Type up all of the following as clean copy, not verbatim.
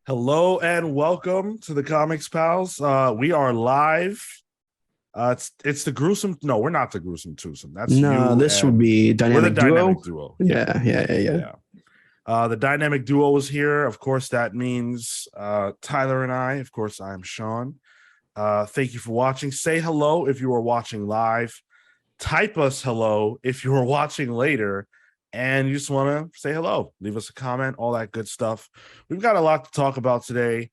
Hello and welcome to the Comics Pals. We are live. It's the gruesome. No, we're not the gruesome twosome. That's No, you. this would be We're the dynamic dynamic duo. duo. Yeah. The dynamic duo is here. Of course, that means Tyler and I. Of course, I'm Sean. Thank you for watching. Say hello if you are watching live. Type us hello if you are watching later. And you just want to say hello, leave us a comment, all that good stuff. We've got a lot to talk about today.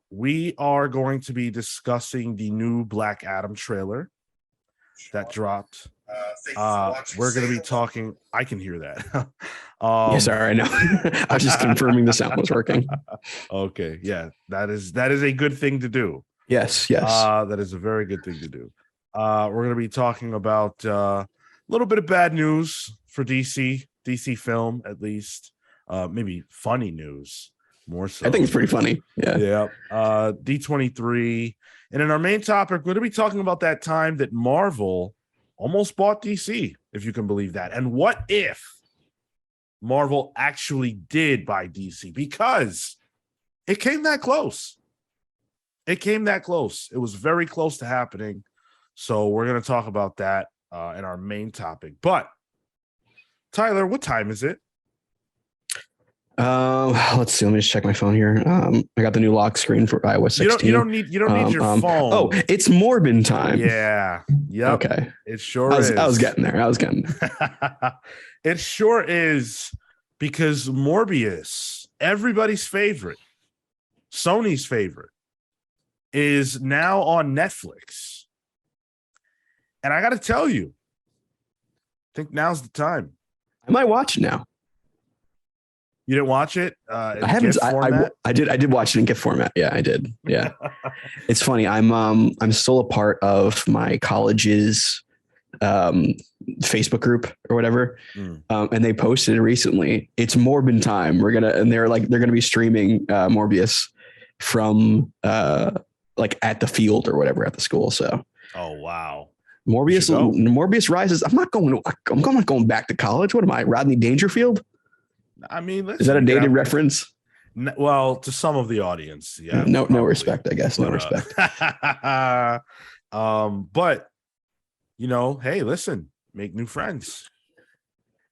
We are going to be discussing the new Black Adam trailer that dropped. We're going to be talking. I can hear that. Yes, sorry, I know. I was just confirming the sound was working. Okay, yeah, that is a good thing to do. Yes. That is a very good thing to do. We're going to be talking about a little bit of bad news for DC film, at least. Maybe funny news, more so. I think it's pretty funny. Yeah. D23. And in our main topic, we're going to be talking about that time that Marvel almost bought DC, if you can believe that. And what if Marvel actually did buy DC? Because it came that close. It was very close to happening. So we're going to talk about that in our main topic. But Tyler, what time is it? Let's see. Let me just check my phone here. I got the new lock screen for iOS 16. You don't need your phone. Oh, it's Morbin time. Yeah. Yep. Okay. It sure is. I was getting there. It sure is, because Morbius, everybody's favorite, Sony's favorite, is now on Netflix. And I got to tell you, I think now's the time. I might watch it now. You didn't watch it? I haven't. I did watch it in GIF format. Yeah, I did. Yeah. It's funny. I'm still a part of my college's Facebook group or whatever. And they posted recently, it's Morbin time. They're gonna be streaming Morbius From like at the field or whatever at the school. So, oh wow, Morbius rises. I'm not going back to college. What am I, Rodney Dangerfield? I mean, is that a dated reference? Well, to some of the audience, yeah. No respect, I guess. No respect. But hey, listen, make new friends.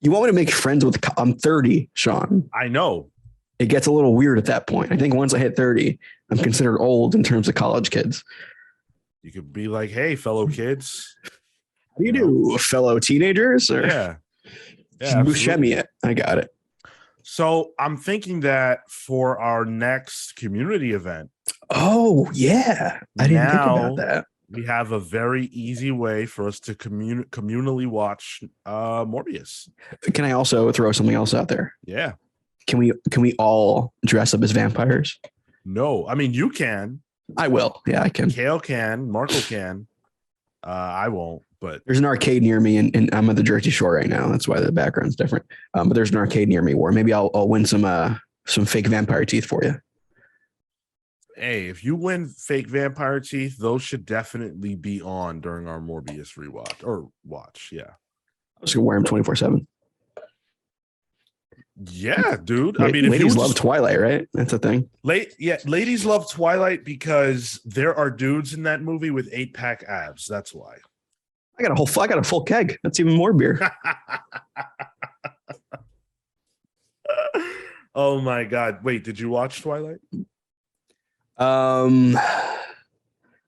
You want me to make friends with? I'm 30, Sean. I know. It gets a little weird at that point. I think once I hit 30, I'm considered old in terms of college kids. You could be like, hey, fellow kids. How do you do, fellow teenagers? Or yeah. Buscemi it. I got it. So I'm thinking that for our next community event. Oh, yeah. I didn't think about that. We have a very easy way for us to communally watch Morbius. Can I also throw something else out there? Yeah. Can we all dress up as vampires? No. I mean, you can. I will. Yeah, I can. Kale can. Marco can. I won't. But there's an arcade near me, and I'm at the Jersey Shore right now. That's why the background's different. But there's an arcade near me where maybe I'll win some fake vampire teeth for you. Hey, if you win fake vampire teeth, those should definitely be on during our Morbius rewatch or watch. Yeah, I'm just gonna wear them 24/7. Yeah, dude. I mean, ladies love Twilight, right? That's a thing. Ladies love Twilight because there are dudes in that movie with 8-pack abs. That's why. I got a full keg. That's even more beer. Oh my God. Wait, did you watch Twilight?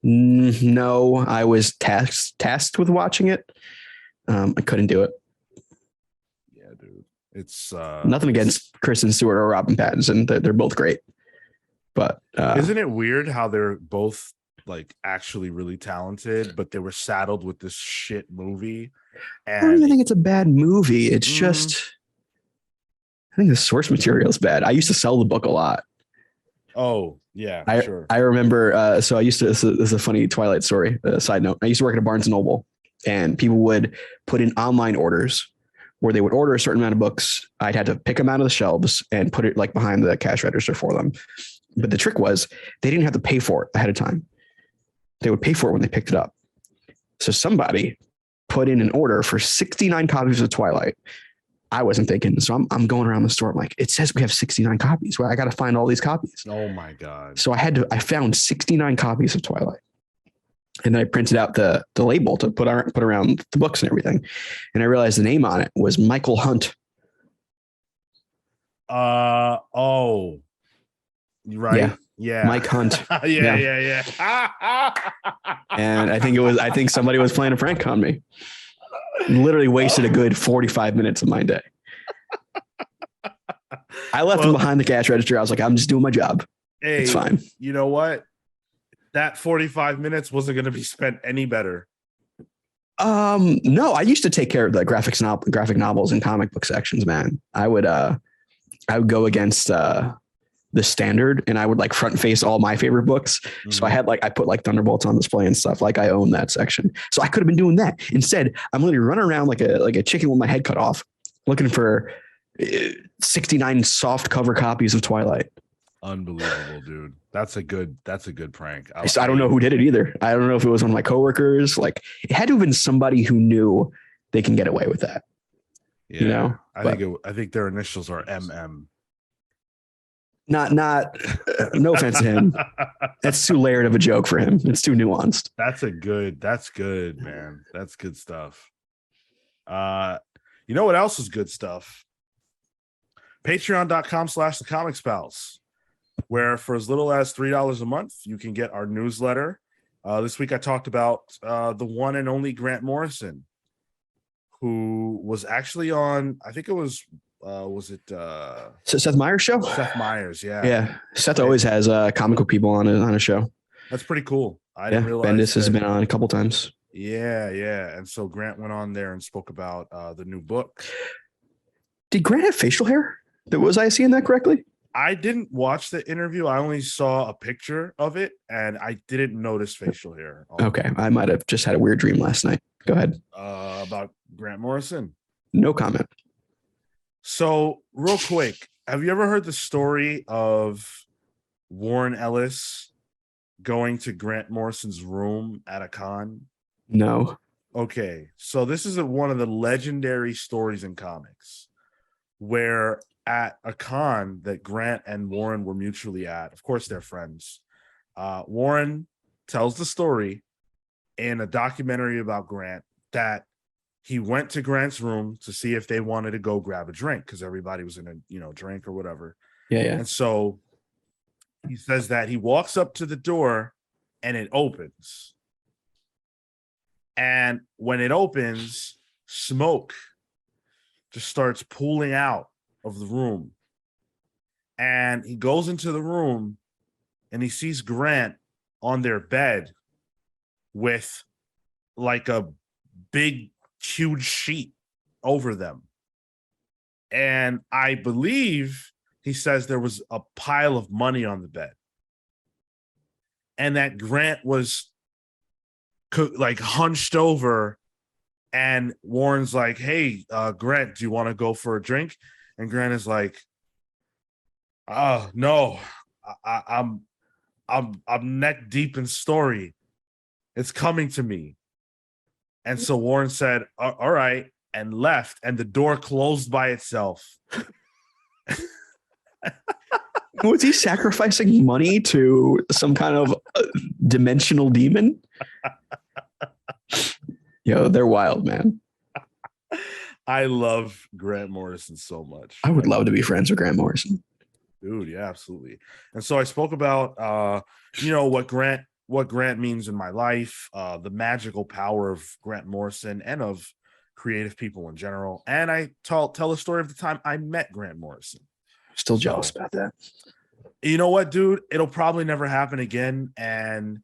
No, I was tasked with watching it. I couldn't do it. Yeah, dude. It's nothing against Kristen Stewart or Robin Pattinson. They're both great. But isn't it weird how they're both like actually really talented, but they were saddled with this shit movie? And I don't even think it's a bad movie. It's just, I think the source material is bad. I used to sell the book a lot. Oh yeah, sure. I remember. So I used to. This is a funny Twilight story. Side note: I used to work at a Barnes and Noble, and people would put in online orders where they would order a certain amount of books. I'd had to pick them out of the shelves and put it like behind the cash register for them. But the trick was they didn't have to pay for it ahead of time. They would pay for it when they picked it up. So somebody put in an order for 69 copies of Twilight I wasn't thinking. So I'm going around the store. I'm like, it says we have 69 copies. Well, I got to find all these copies. Oh my God. So I found 69 copies of Twilight. And then I printed out the label to put around the books and everything. And I realized the name on it was Michael Hunt. Oh, right. Yeah. Mike Hunt. Yeah. And I think somebody was playing a prank on me. Literally wasted a good 45 minutes of my day. I left him behind the cash register. I was like, I'm just doing my job. Hey, it's fine. You know what? That 45 minutes wasn't going to be spent any better. No, I used to take care of the graphic novels and comic book sections, man. I would go against the standard, and I would like front face all my favorite books. Mm-hmm. So I put like Thunderbolts on display and stuff. Like I own that section. So I could have been doing that. Instead, I'm literally running around like a chicken with my head cut off, looking for 69 soft cover copies of Twilight. Unbelievable, dude. That's a good prank. I don't know who did it either. I don't know if it was one of my coworkers. Like it had to have been somebody who knew they can get away with that. Yeah, you know, I think their initials are MM. Not no offense to him. That's too layered of a joke for him. It's too nuanced. That's good, man. That's good stuff. You know what else is good stuff? Patreon.com/theComicSpals, where for as little as $3 a month, you can get our newsletter. This week I talked about the one and only Grant Morrison, who was actually on, I think it was it Seth Meyers' show? Seth Meyers, yeah. Yeah. Seth always has comical people on a show. That's pretty cool. I didn't realize Bendis has been on a couple times. Yeah. And so Grant went on there and spoke about the new book. Did Grant have facial hair? Was I seeing that correctly? I didn't watch the interview. I only saw a picture of it, and I didn't notice facial hair. Okay. I might have just had a weird dream last night. Go ahead. About Grant Morrison. No comment. So real quick, have you ever heard the story of Warren Ellis going to Grant Morrison's room at a con? No. Okay. So this is one of the legendary stories in comics where at a con that Grant and Warren were mutually at, of course, they're friends. Warren tells the story in a documentary about Grant that he went to Grant's room to see if they wanted to go grab a drink because everybody was in a drink or whatever. Yeah. And so he says that he walks up to the door and it opens. And when it opens, smoke just starts pooling out of the room. And he goes into the room and he sees Grant on their bed with like a big, huge sheet over them. And I believe he says there was a pile of money on the bed. And that Grant was like hunched over, and Warren's like, "Hey, Grant, do you want to go for a drink?" And Grant is like, no, I'm neck deep in story. It's coming to me." And so Warren said, "All right," and left, and the door closed by itself. Was he sacrificing money to some kind of dimensional demon? Yo, they're wild, man. I love Grant Morrison so much. I would love to be friends with Grant Morrison. Dude, yeah, absolutely. And so I spoke about what Grant means in my life, the magical power of Grant Morrison and of creative people in general. And I tell the story of the time I met Grant Morrison. Still jealous about that. You know what, dude? It'll probably never happen again. And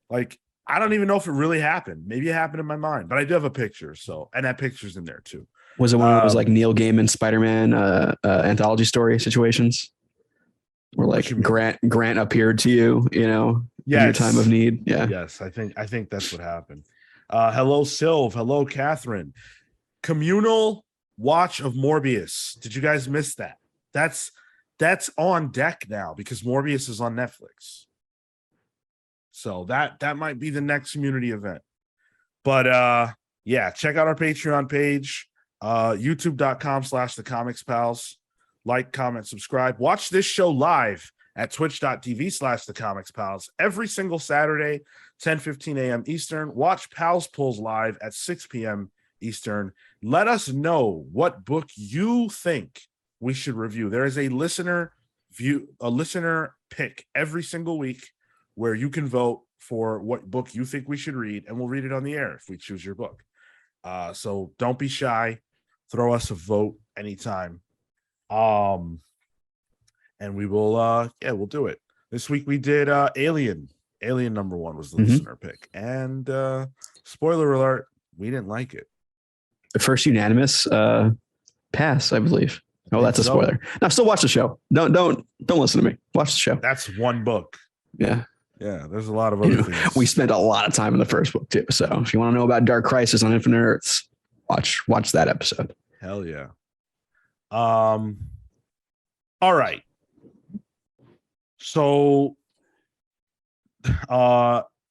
like, I don't even know if it really happened. Maybe it happened in my mind, but I do have a picture. And that picture's in there too. Was it one of those like Neil Gaiman Spider-Man anthology story situations? Where like Grant appeared to you, in your time of need. Yeah. Yes, I think that's what happened. Hello, Sylv. Hello, Catherine. Communal watch of Morbius. Did you guys miss that? That's on deck now because Morbius is on Netflix. So that might be the next community event. But yeah, check out our Patreon page. YouTube.com/The Comics Pals. Like, comment, subscribe. Watch this show live at twitch.tv/The Comics Pals every single Saturday, 10:15 a.m. Eastern. Watch Pals Pulls live at 6 p.m. Eastern. Let us know what book you think we should review. There is a listener pick every single week where you can vote for what book you think we should read, and we'll read it on the air if we choose your book. So don't be shy. Throw us a vote anytime. And we will we'll do it. This week we did Alien. Alien #1 was the listener pick. And spoiler alert, we didn't like it. The first unanimous pass, I believe. Oh, that's a spoiler. Now still watch the show. Don't listen to me. Watch the show. That's one book. Yeah. Yeah, there's a lot of other things. We spent a lot of time in the first book too. So if you want to know about Dark Crisis on Infinite Earths, watch that episode. Hell yeah. All right. So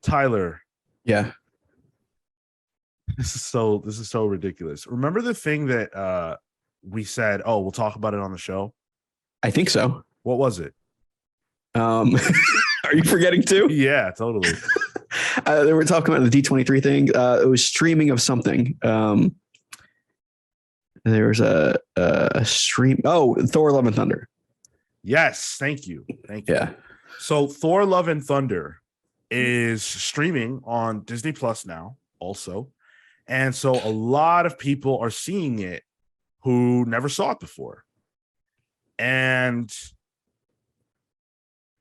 Tyler. Yeah. This is so ridiculous. Remember the thing that we said, oh, we'll talk about it on the show? I think so. What was it? Are you forgetting too? Yeah, totally. They were talking about the D23 thing. It was streaming of something. There was a stream. Oh, Thor: Love and Thunder. Yes, thank you. Yeah. So Thor: Love and Thunder is streaming on Disney Plus now also. And so a lot of people are seeing it who never saw it before. And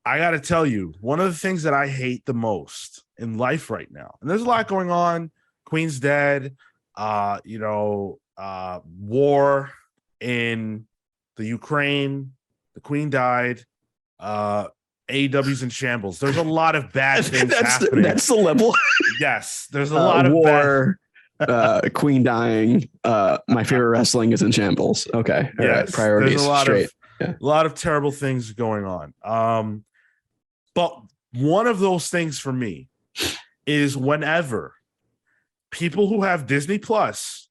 I got to tell you, one of the things that I hate the most in life right now, and there's a lot going on. Queen's dead, war in the Ukraine, the Queen died, AEW's in shambles. There's a lot of bad things happening. That's the level. Yes, there's a lot of war. Queen dying. My favorite wrestling is in shambles. Okay. All right. Priorities. There's a lot of terrible things going on. But one of those things for me is whenever people who have Disney Plus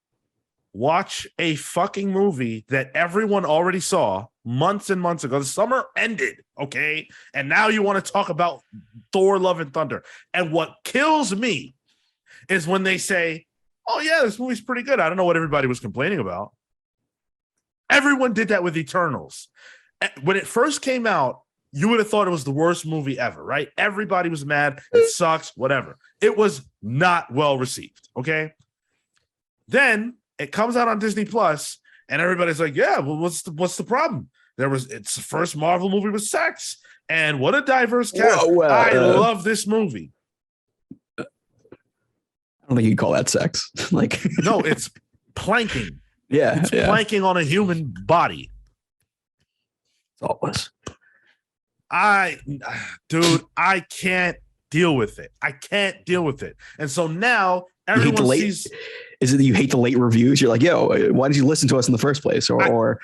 watch a fucking movie that everyone already saw months and months ago. The summer ended, okay? And now you want to talk about Thor: Love and Thunder. And what kills me is when they say, oh, yeah, this movie's pretty good. I don't know what everybody was complaining about. Everyone did that with Eternals. When it first came out, you would have thought it was the worst movie ever, right? Everybody was mad. It sucks, whatever. It was not well received, okay? Then it comes out on Disney Plus, and everybody's like, yeah, well, what's the problem? It's the first Marvel movie with sex, and what a diverse cast. I love this movie. I don't think you'd call that sex. Like, no, it's planking. Yeah. It's planking on a human body. That's all it was. I can't deal with it. I can't deal with it. And so now everyone sees. Is it that you hate the late reviews? You're like, yo, why did you listen to us in the first place? I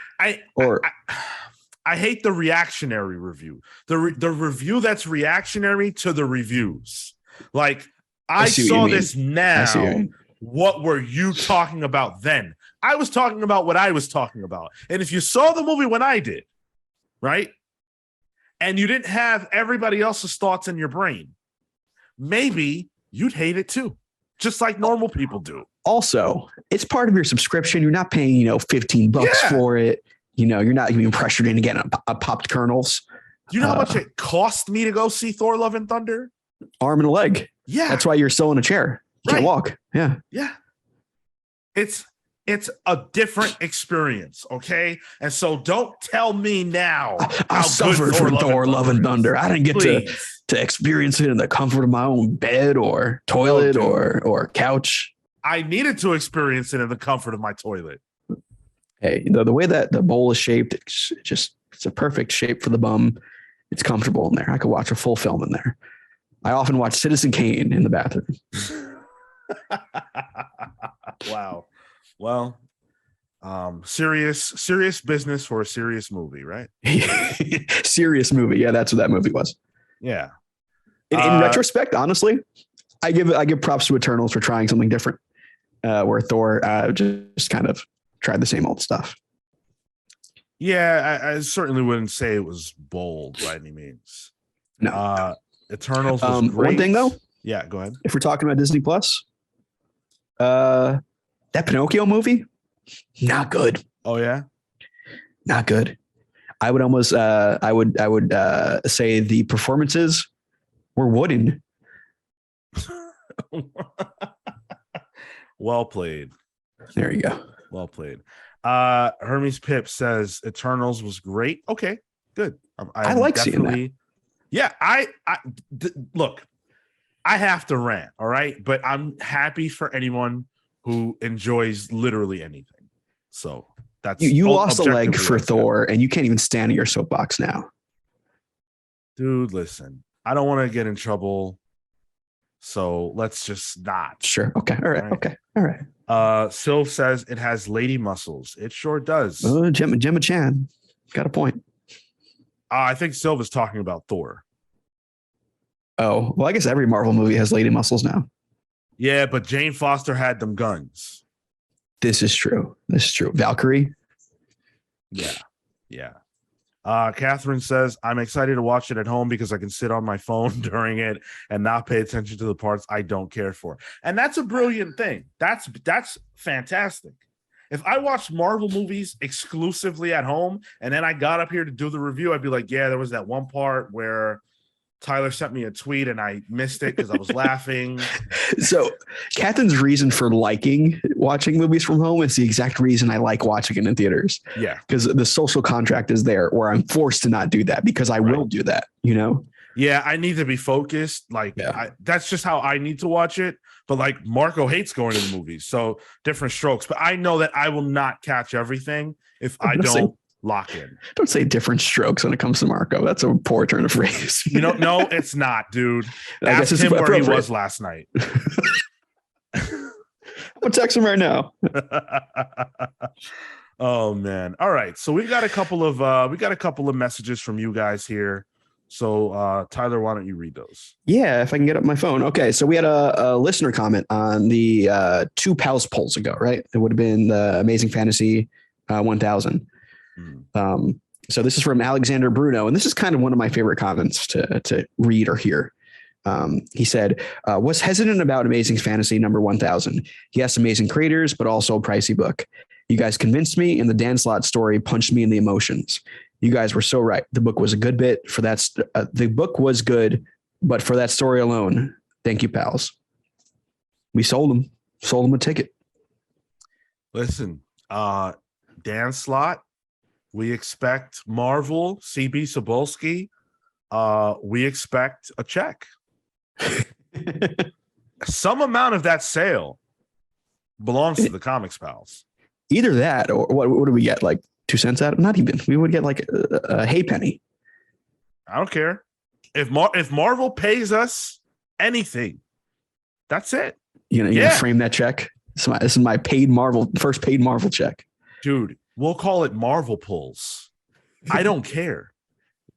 hate the reactionary review. The review that's reactionary to the reviews. Like, I saw this now. What were you talking about then? I was talking about what I was talking about. And if you saw the movie when I did, right? And you didn't have everybody else's thoughts in your brain, maybe you'd hate it too, just like normal people do. Also, it's part of your subscription. You're not paying, $15 for it. You're not even pressured into getting a popped kernels. Do you know how much it cost me to go see Thor: Love and Thunder? Arm and a leg. Yeah. That's why you're still in a chair. You can't walk. Yeah. Yeah. It's a different experience, okay? And so don't tell me now. I suffered from Thor: Love and Thunder. I didn't get to experience it in the comfort of my own bed or toilet or couch. I needed to experience it in the comfort of my toilet. Hey, the way that the bowl is shaped, it's a perfect shape for the bum. It's comfortable in there. I could watch a full film in there. I often watch Citizen Kane in the bathroom. Wow. Well, serious business for a serious movie, right? Serious movie. Yeah, that's what that movie was. Yeah. In retrospect, honestly, I give props to Eternals for trying something different. Where Thor just kind of tried the same old stuff. Yeah, I certainly wouldn't say it was bold by any means. No. Eternals was great. One thing though. Yeah, go ahead. If we're talking about Disney Plus, that Pinocchio movie, not good. Oh yeah, not good. I would almost, I would say the performances were wooden. Well played. There you go. Well played. Hermes Pip says Eternals was great. Okay, good. I like seeing that. Yeah, look, I have to rant, all right, but I'm happy for anyone who enjoys literally anything. So that's you lost a leg for Thor, and you can't even stand at your soapbox now. Dude, listen, I don't want to get in trouble, so let's just not. Sure. Okay. All right. Okay. All right. Sylv says it has lady muscles. It sure does. Gemma Chan got a point. I think Sylv is talking about Thor. Oh, well, I guess every Marvel movie has lady muscles now. Yeah, but Jane Foster had them guns. This is true. Valkyrie. Yeah. Catherine says, I'm excited to watch it at home because I can sit on my phone during it and not pay attention to the parts I don't care for. And that's a brilliant thing. That's fantastic. If I watched Marvel movies exclusively at home and then I got up here to do the review, I'd be like, yeah, there was that one part where Tyler sent me a tweet and I missed it because I was laughing. So Catherine's reason for liking watching movies from home is the exact reason I like watching it in theaters. Yeah. Because the social contract is there where I'm forced to not do that because I will do that, you know? Yeah, I need to be focused. That's just how I need to watch it. But like Marco hates going to the movies. So different strokes. But I know that I will not catch everything if I don't lock in. Don't say different strokes when it comes to Marco. That's a poor turn of phrase. No, it's not, dude. Ask him where he was last night. I'm gonna text him right now. Oh man. All right. So we've got a couple of messages from you guys here. So Tyler, why don't you read those? Yeah, if I can get up my phone. Okay, so we had a listener comment on the 2 Pals polls ago, right? It would have been the Amazing Fantasy 1000. So this is from Alexander Bruno, and this is kind of one of my favorite comments to read or hear. He said, was hesitant about Amazing Fantasy number 1000. Yes, amazing creators, but also a pricey book. You guys convinced me, and the Dan Slott story punched me in the emotions. You guys were so right. The book was a good bit for that. The book was good, but for that story alone, thank you, pals. We sold them a ticket. Listen, Dan Slott, we expect Marvel, CB Cebulski. We expect a check. Some amount of that sale belongs to the Comics Pals. Either that, or what do we get? Like 2 cents out of? Not even. We would get like a hay penny. I don't care. If Marvel pays us anything, that's it. You frame that check. This is my first paid Marvel check. Dude, we'll call it Marvel Pulls. I don't care.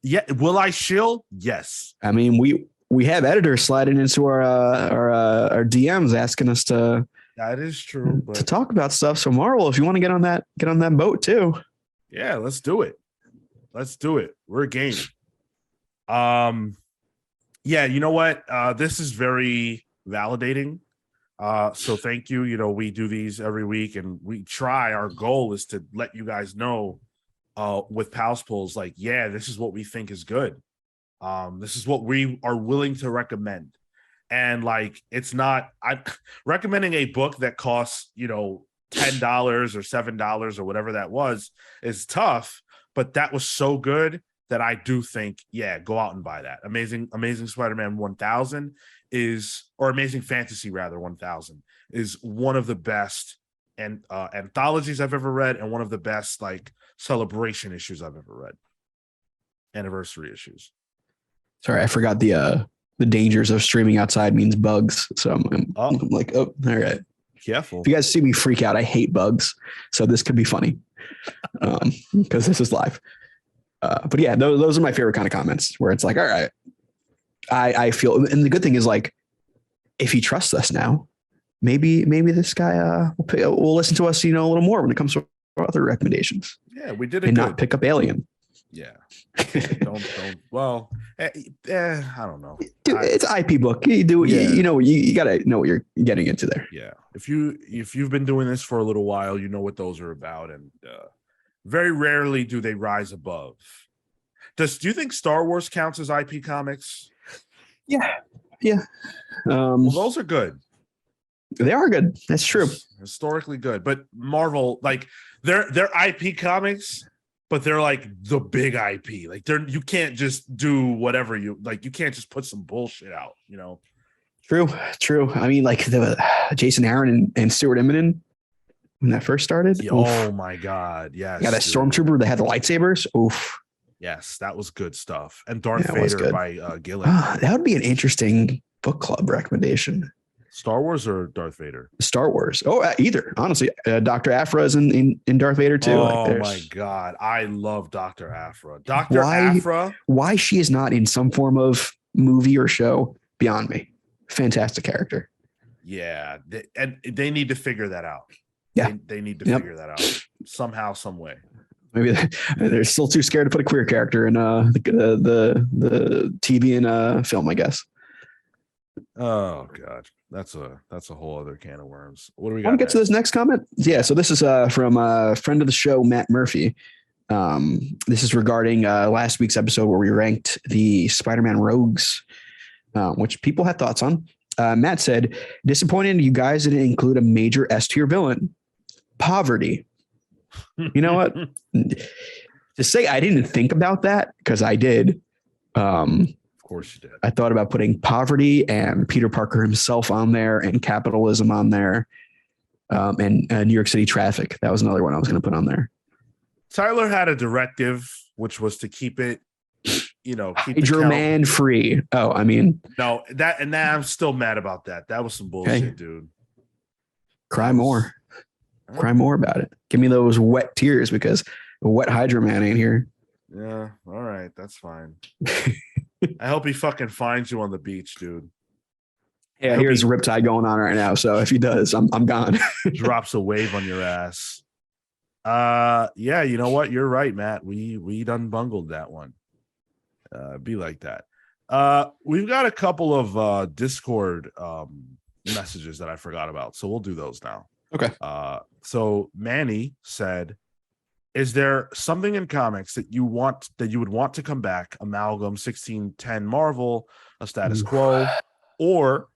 Yeah, will I shill? Yes. I mean, we have editors sliding into our DMs asking us to. That is true. To talk about stuff. So Marvel, if you want to get on that boat too. Yeah, let's do it. We're game. Yeah, you know what? This is very validating. So thank you. We do these every week and we try. Our goal is to let you guys know with Pals Polls, like, yeah, this is what we think is good. This is what we are willing to recommend. And like, I'm recommending a book that costs, $10 or $7 or whatever that was is tough, but that was so good that I do think, yeah, go out and buy that. Amazing Spider-Man 1000 or Amazing Fantasy rather 1000 is one of the best anthologies I've ever read and one of the best like celebration issues I've ever read. Anniversary issues. Sorry, I forgot the dangers of streaming outside means bugs. So I'm like, oh, all right. Careful. If you guys see me freak out, I hate bugs. So this could be funny because this is live. But yeah, those are my favorite kind of comments where it's like, all right, I feel, and the good thing is like, if he trusts us now, maybe this guy will listen to us, a little more when it comes to other recommendations. Yeah, we did it and good. not pick up Alien. Yeah. don't. Well, I don't know. Dude, it's IP book. You do. Yeah. You gotta know what you're getting into there. Yeah. If you've been doing this for a little while, you know what those are about, and very rarely do they rise above. Do you think Star Wars counts as IP comics? Yeah. Well, those are good. They are good. That's true. Historically good, but Marvel, like they're IP comics, but they're like the big IP. Like you can't just do whatever you like. You can't just put some bullshit out. True. I mean, like the Jason Aaron and Stuart Immonen when that first started. Oh my God! Yes. Yeah, that stormtrooper that had the lightsabers. Oof. Yes, that was good stuff. And Darth Vader by Gillen. That would be an interesting book club recommendation. Star Wars or Darth Vader? Star Wars. Oh, either. Honestly, Dr. Aphra is in Darth Vader too. Oh my God. I love Dr. Aphra. Aphra. Why she is not in some form of movie or show, beyond me. Fantastic character. Yeah. They need to figure that out. Yeah. They need to figure that out somehow, some way. Maybe they're still too scared to put a queer character in the TV and film, I guess. Oh God, that's a whole other can of worms. What do we got? Want to get to this next comment? Yeah, so this is from a friend of the show, Matt Murphy. This is regarding last week's episode where we ranked the Spider-Man rogues, which people had thoughts on. Matt said, "Disappointed you guys didn't include a major S tier villain, poverty." You know what? To say I didn't think about that, because I did. Of course you did. I thought about putting poverty and Peter Parker himself on there and capitalism on there, and New York City traffic. That was another one I was going to put on there. Tyler had a directive, which was to keep it, keep Hydro-Man free. Oh, I mean, no, I'm still mad about that. That was some bullshit, dude. Cry more about it. Give me those wet tears, because a wet Hydro-Man ain't here. Yeah, all right, that's fine. I hope he fucking finds you on the beach, dude. Yeah, here's Riptide going on right now. So if he does, I'm gone. Drops a wave on your ass. Yeah, you know what? You're right, Matt. We done bungled that one. Be like that. We've got a couple of Discord messages that I forgot about, so we'll do those now. Okay. So Manny said, "Is there something in comics that you would want to come back? Amalgam, 1610 Marvel, a status quo, or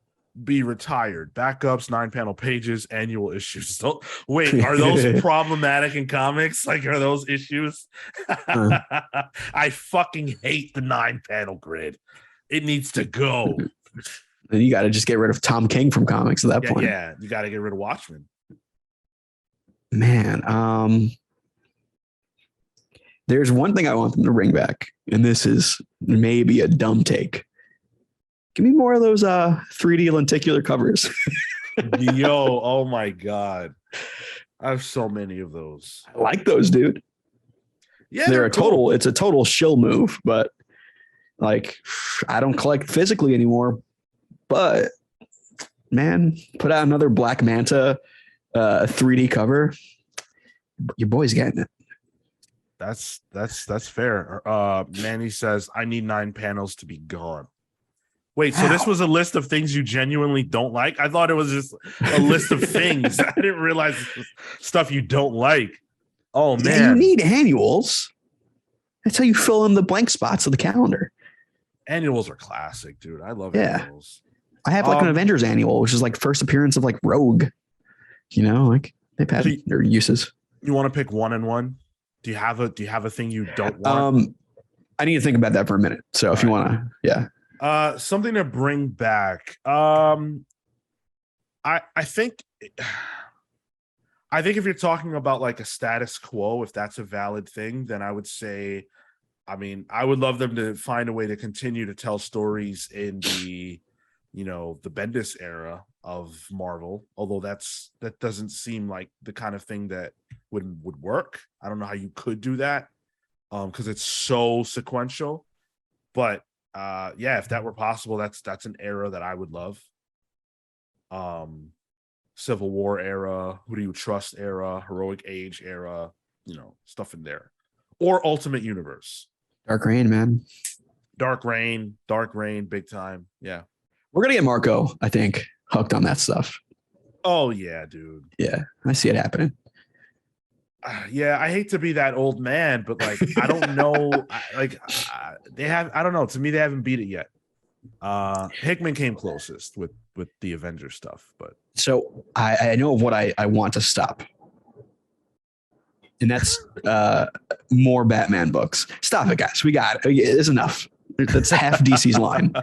be retired? Backups, 9-panel pages, annual issues." Wait, are those problematic in comics? Like, are those issues? I fucking hate the 9-panel grid. It needs to go. Then you got to just get rid of Tom King from comics at that point. Yeah, you got to get rid of Watchmen. Man, there's one thing I want them to bring back, and this is maybe a dumb take. Give me more of those 3D lenticular covers. Yo, oh my God. I have so many of those. I like those, dude. Yeah, it's a total shill move, but like, I don't collect physically anymore. But man, put out another Black Manta 3D cover. Your boy's getting it. That's fair. Manny says, "I need 9 panels to be gone." Wait, so this was a list of things you genuinely don't like? I thought it was just a list of things. I didn't realize this was stuff you don't like. Oh man, yeah, you need annuals. That's how you fill in the blank spots of the calendar. Annuals are classic, dude. I love annuals. I have like an Avengers annual, which is like first appearance of like Rogue. Like they've had their uses. You want to pick 1 and 1? Do you have a thing you don't want? I need to think about that for a minute. So if you want to, yeah. Something to bring back. I think if you're talking about like a status quo, if that's a valid thing, then I would say, I would love them to find a way to continue to tell stories in the Bendis era of Marvel, although that doesn't seem like the kind of thing that would work. I don't know how you could do that because it's so sequential. But if that were possible, that's an era that I would love. Civil War era, Who Do You Trust era, Heroic Age era, stuff in there. Or Ultimate Universe. Dark Reign, man. Dark Reign, big time. Yeah. We're going to get Marco, I think, hooked on that stuff. Oh, yeah, dude. Yeah, I see it happening. Yeah, I hate to be that old man, but like, I don't know. I don't know. To me, they haven't beat it yet. Hickman came closest with the Avengers stuff, but so I know what I want to stop. And that's more Batman books. Stop it, guys. We got it. It's enough. That's half DC's line.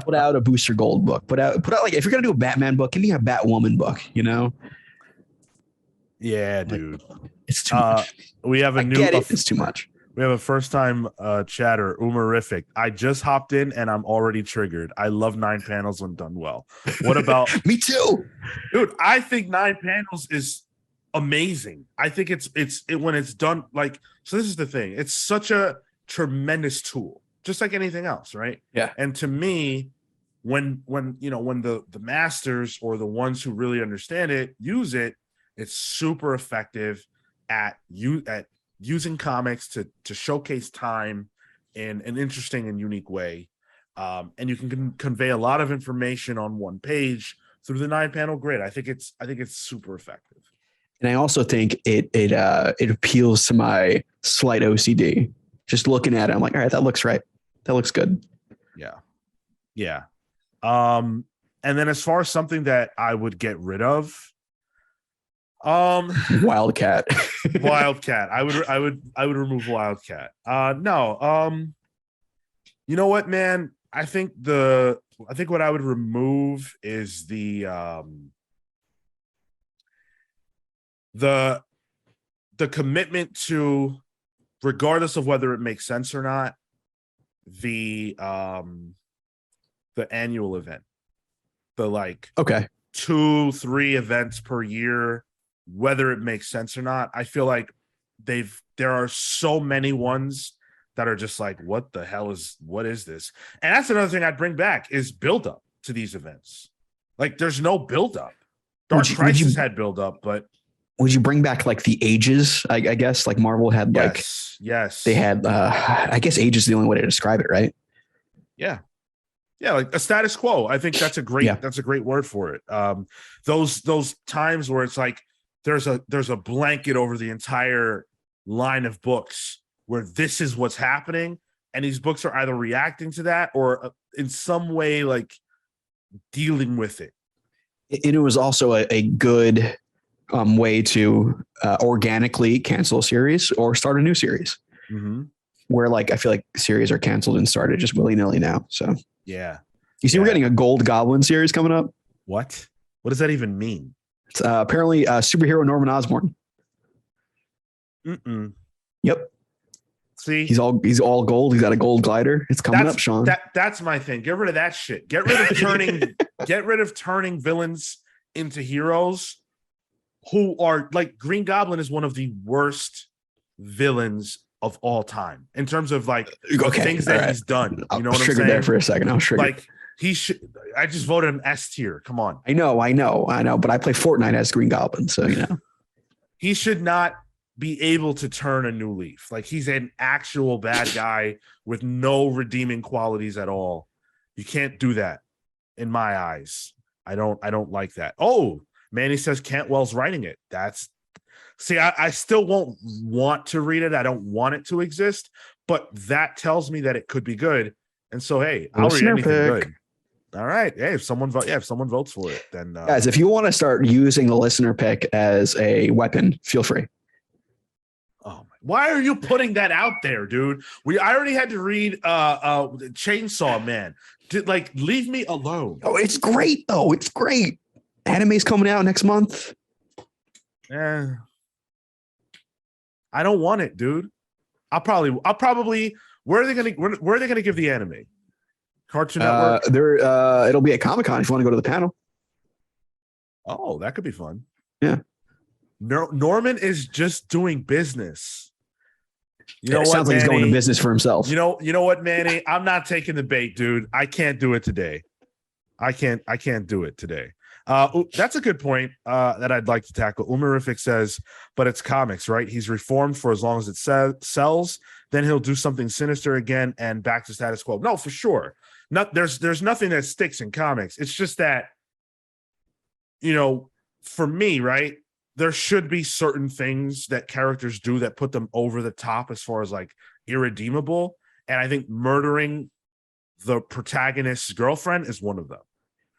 Put out a Booster Gold book. Put out like, if you're gonna do a Batman book, give me a Batwoman book. Yeah, dude. It's too much. We have it's too much. We have a first time chatter, Umarific. I just hopped in and I'm already triggered. I love 9 panels when done well. What about Me too. Dude, I think 9 panels is amazing. I think it's when it's done like, so this is the thing. It's such a tremendous tool, just like anything else, right? Yeah. And to me, when the masters or the ones who really understand it use it, it's super effective at using comics to showcase time in an interesting and unique way. And you can convey a lot of information on one page through the 9-panel grid. I think it's super effective. And I also think it appeals to my slight OCD. Just looking at it, I'm like, all right, that looks right. That looks good. Yeah. Yeah. And then as far as something that I would get rid of, Wildcat. Wildcat. I would remove Wildcat. No. You know what, man? I think what I would remove is the commitment to, regardless of whether it makes sense or not, the annual event. The like 2-3 events per year, whether it makes sense or not. I feel like there are so many ones that are just like, what is this? And that's another thing I'd bring back is build up to these events. Like, there's no build up. Dark Crisis had build up, but would you bring back like the ages? I guess like Marvel had yes. They had I guess age is the only way to describe it, right? Yeah. Yeah, like a status quo. I think that's a great word for it. Those times where it's like there's a blanket over the entire line of books where this is what's happening, and these books are either reacting to that or in some way like dealing with it. And it was also a good way to organically cancel a series or start a new series. Mm-hmm. Where like I feel like series are canceled and started just willy-nilly now. So yeah. You see, we're getting a Gold Goblin series coming up. What does that even mean? It's apparently superhero Norman Osborn. Yep. See, he's all gold. He's got a gold glider. It's coming up, Sean. That's my thing. Get rid of that shit. Get rid of turning villains into heroes who are like Green Goblin is one of the worst villains of all time in terms of like things that he's done. You know what I'm saying? There for a second. I was triggered. Like he should. I just voted him S tier. Come on. I know. But I play Fortnite as Green Goblin, so he should not be able to turn a new leaf. Like he's an actual bad guy with no redeeming qualities at all. You can't do that in my eyes. I don't like that. Oh, Manny says Cantwell's writing it. I still won't want to read it. I don't want it to exist, but that tells me that it could be good. And so, hey, I'll read anything good. All right. Hey, if someone votes for it, then guys, if you want to start using the listener pick as a weapon, feel free. Oh, why are you putting that out there, dude? I already had to read Chainsaw Man. Leave me alone. Oh, it's great though. It's great. Anime's coming out next month. Yeah. I don't want it, dude. I'll probably where are they gonna give the anime? Cartoon Network? It'll be at Comic-Con if you want to go to the panel. Oh, that could be fun. Yeah. Norman is just doing business. You know it what, sounds like Manny? He's going to business for himself. You know what, Manny? I'm not taking the bait, dude. I can't do it today. I can't do it today. That's a good point that I'd like to tackle. Umarific says, but it's comics, right? He's reformed for as long as it sells. Then he'll do something sinister again and back to status quo. No, for sure. There's nothing that sticks in comics. It's just that, for me, right, there should be certain things that characters do that put them over the top as far as like irredeemable. And I think murdering the protagonist's girlfriend is one of them.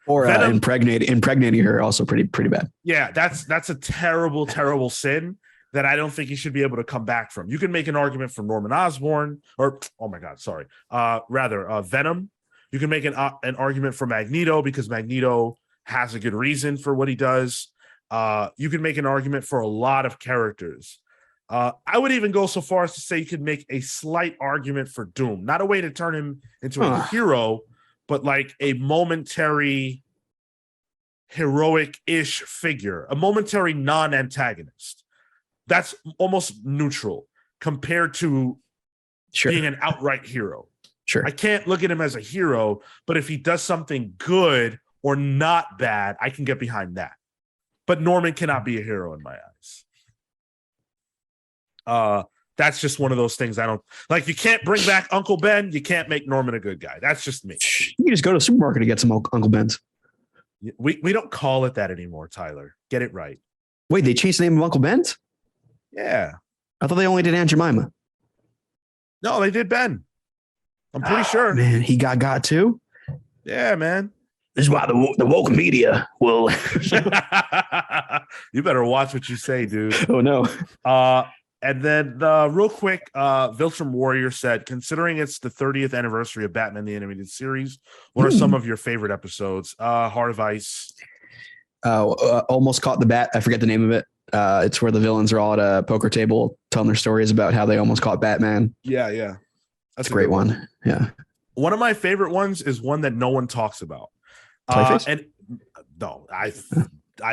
Or impregnating her, also pretty bad. Yeah, that's a terrible, terrible sin that I don't think he should be able to come back from. You can make an argument for Norman Osborn, Venom. You can make an argument for Magneto because Magneto has a good reason for what he does. You can make an argument for a lot of characters. I would even go so far as to say you could make a slight argument for Doom. Not a way to turn him into a hero, but like a momentary heroic-ish figure, a momentary non-antagonist. That's almost neutral compared to being an outright hero. Sure. I can't look at him as a hero, but if he does something good or not bad, I can get behind that. But Norman cannot be a hero in my eyes. That's just one of those things I don't like. You can't bring back Uncle Ben. You can't make Norman a good guy. That's just me. You can just go to the supermarket and get some Uncle Ben's. We don't call it that anymore, Tyler. Get it right. Wait, they changed the name of Uncle Ben's? Yeah. I thought they only did Aunt Jemima. No, they did Ben. I'm pretty sure. Man, he got too? Yeah, man. This is why the woke media will. You better watch what you say, dude. Oh, no. And then real quick, Viltrum Warrior said, considering it's the 30th anniversary of Batman the Animated Series, what are some of your favorite episodes? Heart of Ice. Almost Caught the Bat. I forget the name of it. It's where the villains are all at a poker table telling their stories about how they almost caught Batman. Yeah. That's a great one. Yeah. One of my favorite ones is one that no one talks about. I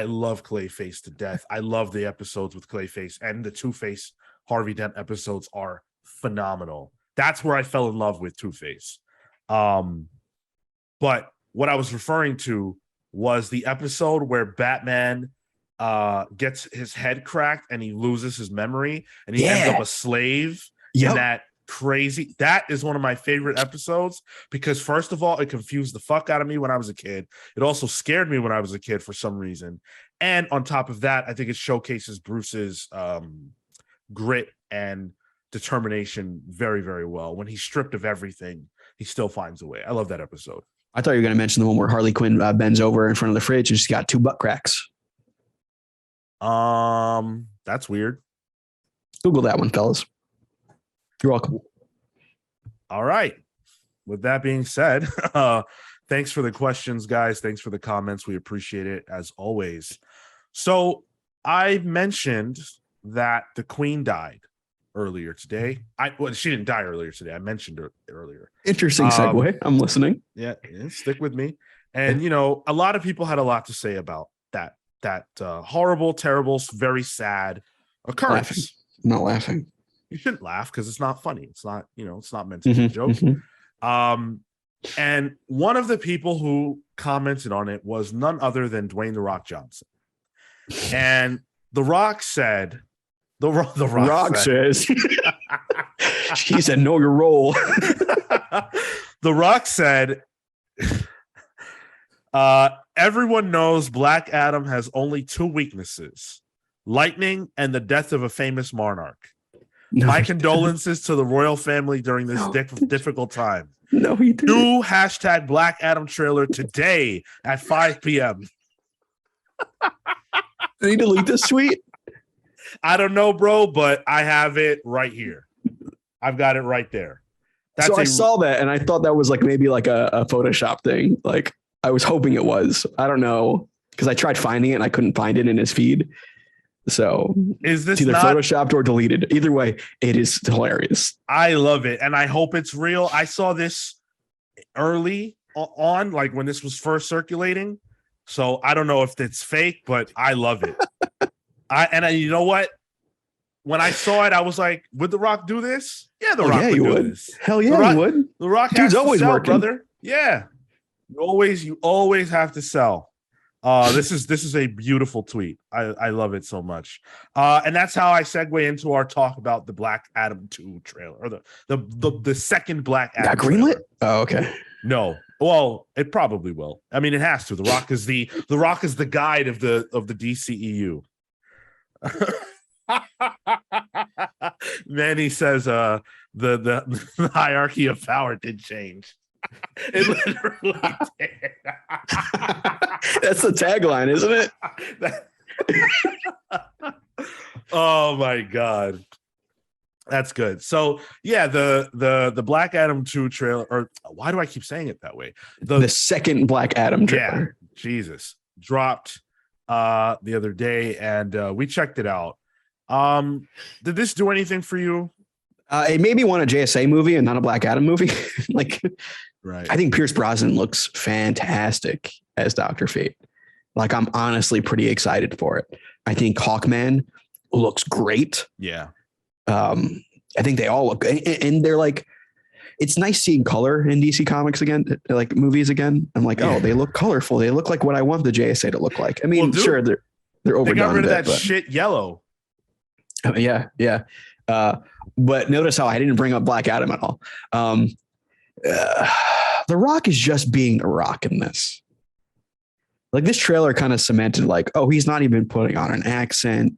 love Clayface to death. I love the episodes with Clayface, and the Two-Face Harvey Dent episodes are phenomenal. That's where I fell in love with Two-Face. But what I was referring to was the episode where Batman gets his head cracked and he loses his memory and he ends up a slave. Yep. And that is one of my favorite episodes because first of all, it confused the fuck out of me when I was a kid. It also scared me when I was a kid for some reason. And on top of that, I think it showcases Bruce's grit and determination very, very well. When he's stripped of everything, he still finds a way. I love that episode. I thought you were going to mention the one where Harley Quinn bends over in front of the fridge and she's got 2 butt cracks. That's weird. Google that one, fellas. You're welcome. All right. With that being said, thanks for the questions, guys. Thanks for the comments. We appreciate it as always. So I mentioned that the Queen died earlier today. She didn't die earlier today. I mentioned it earlier. Interesting segue. I'm listening. Yeah, stick with me. And a lot of people had a lot to say about that horrible, terrible, very sad occurrence. I'm not laughing. You shouldn't laugh because it's not funny. It's not, it's not meant to be a joke. And one of the people who commented on it was none other than Dwayne "The Rock" Johnson. And The Rock said, The Rock says, he said, know your role. The Rock said, everyone knows Black Adam has only 2 weaknesses: lightning and the death of a famous monarch. My condolences to the royal family during this difficult time. No, he didn't. New hashtag Black Adam trailer today at 5 p.m. Did he delete this tweet? I don't know, bro, but I have it right here. I've got it right there. I saw that and I thought that was like maybe like a Photoshop thing. Like I was hoping it was. I don't know, because I tried finding it and I couldn't find it in his feed. So is this either photoshopped or deleted? Either way, it is hilarious. I love it. And I hope it's real. I saw this early on, like when this was first circulating. So I don't know if it's fake, but I love it. You know what? When I saw it, I was like, would The Rock do this? Yeah, The Rock would do this. Hell yeah, he would. The Rock has to sell, brother. Yeah. You always have to sell. This is a beautiful tweet. I love it so much. And that's how I segue into our talk about the Black Adam 2 trailer, or the second Black Adam. Got greenlit? Trailer. Oh, okay. No. Well, it probably will. I mean, it has to. The Rock is the guide of the DCEU. Manny says the hierarchy of power did change. It literally did. That's the tagline, isn't it? Oh my god, that's good. So yeah, the Black Adam 2 trailer, or why do I keep saying it that way? The second Black Adam trailer. Yeah, Jesus, dropped the other day, and we checked it out. Did this do anything for you? It made me want a JSA movie and not a Black Adam movie. Like, right. I think Pierce Brosnan looks fantastic as Dr. Fate. Like, I'm honestly pretty excited for it. I think Hawkman looks great. Yeah. I think they all look, and they're like, it's nice seeing color in DC Comics again, like movies again. I'm like, oh, they look colorful. They look like what I want the JSA to look like. I mean, sure, they're overdone. They got rid of that shit yellow. Yeah. But notice how I didn't bring up Black Adam at all. The Rock is just being The Rock in this. Like, this trailer kind of cemented, like, oh, he's not even putting on an accent.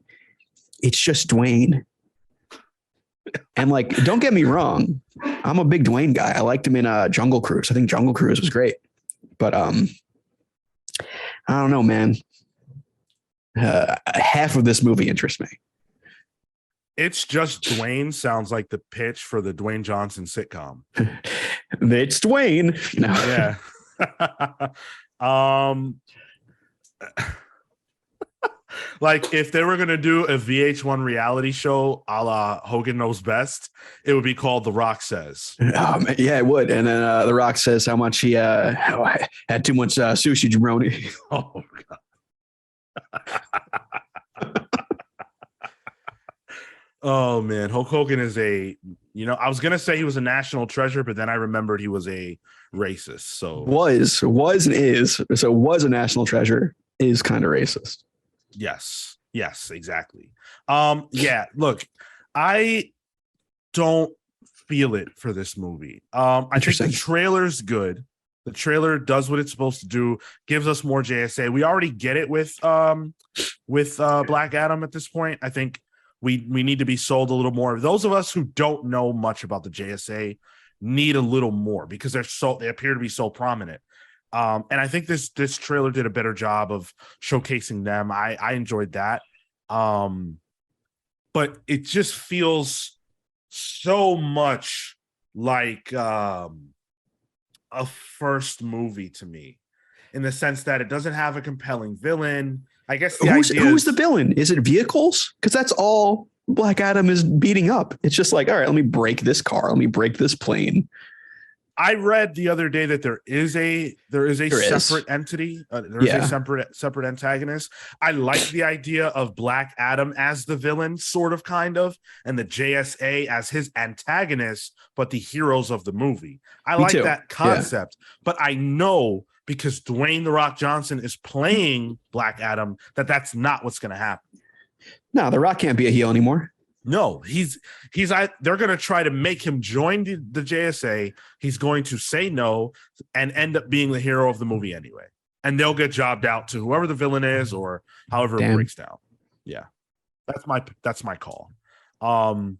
It's just Dwayne. And like, don't get me wrong, I'm a big Dwayne guy. I liked him in Jungle Cruise. I think Jungle Cruise was great. But I don't know, man. Half of this movie interests me. It's just Dwayne sounds like the pitch for the Dwayne Johnson sitcom. It's Dwayne. No. Yeah. Like, if they were going to do a VH1 reality show a la Hogan Knows Best, it would be called The Rock Says. Yeah, it would. And then The Rock says how much he had too much sushi, jabroni. Oh, God. Oh, man. Hulk Hogan is I was going to say he was a national treasure, but then I remembered he was a racist. So was and is. So was a national treasure, is kind of racist. Yes, exactly. Yeah, look, I don't feel it for this movie. I think the trailer's good. The trailer does what it's supposed to do, gives us more JSA. We already get it with Black Adam at this point. I think we need to be sold a little more. Those of us who don't know much about the JSA need a little more because they appear to be so prominent. And I think this trailer did a better job of showcasing them. I enjoyed that. But it just feels so much like a first movie to me, in the sense that it doesn't have a compelling villain. I guess who's the villain? Is it vehicles? Because that's all Black Adam is beating up. It's just like, all right, let me break this car. Let me break this plane. I read the other day that there is a separate entity. There's a separate antagonist. I like the idea of Black Adam as the villain, sort of, kind of, and the JSA as his antagonist, but the heroes of the movie. I like that concept, but I know, because Dwayne The Rock Johnson is playing Black Adam, that's not what's going to happen. No, The Rock can't be a heel anymore. No, they're going to try to make him join the JSA. He's going to say no and end up being the hero of the movie anyway. And they'll get jobbed out to whoever the villain is, or however it breaks down. Yeah. That's my call. I'm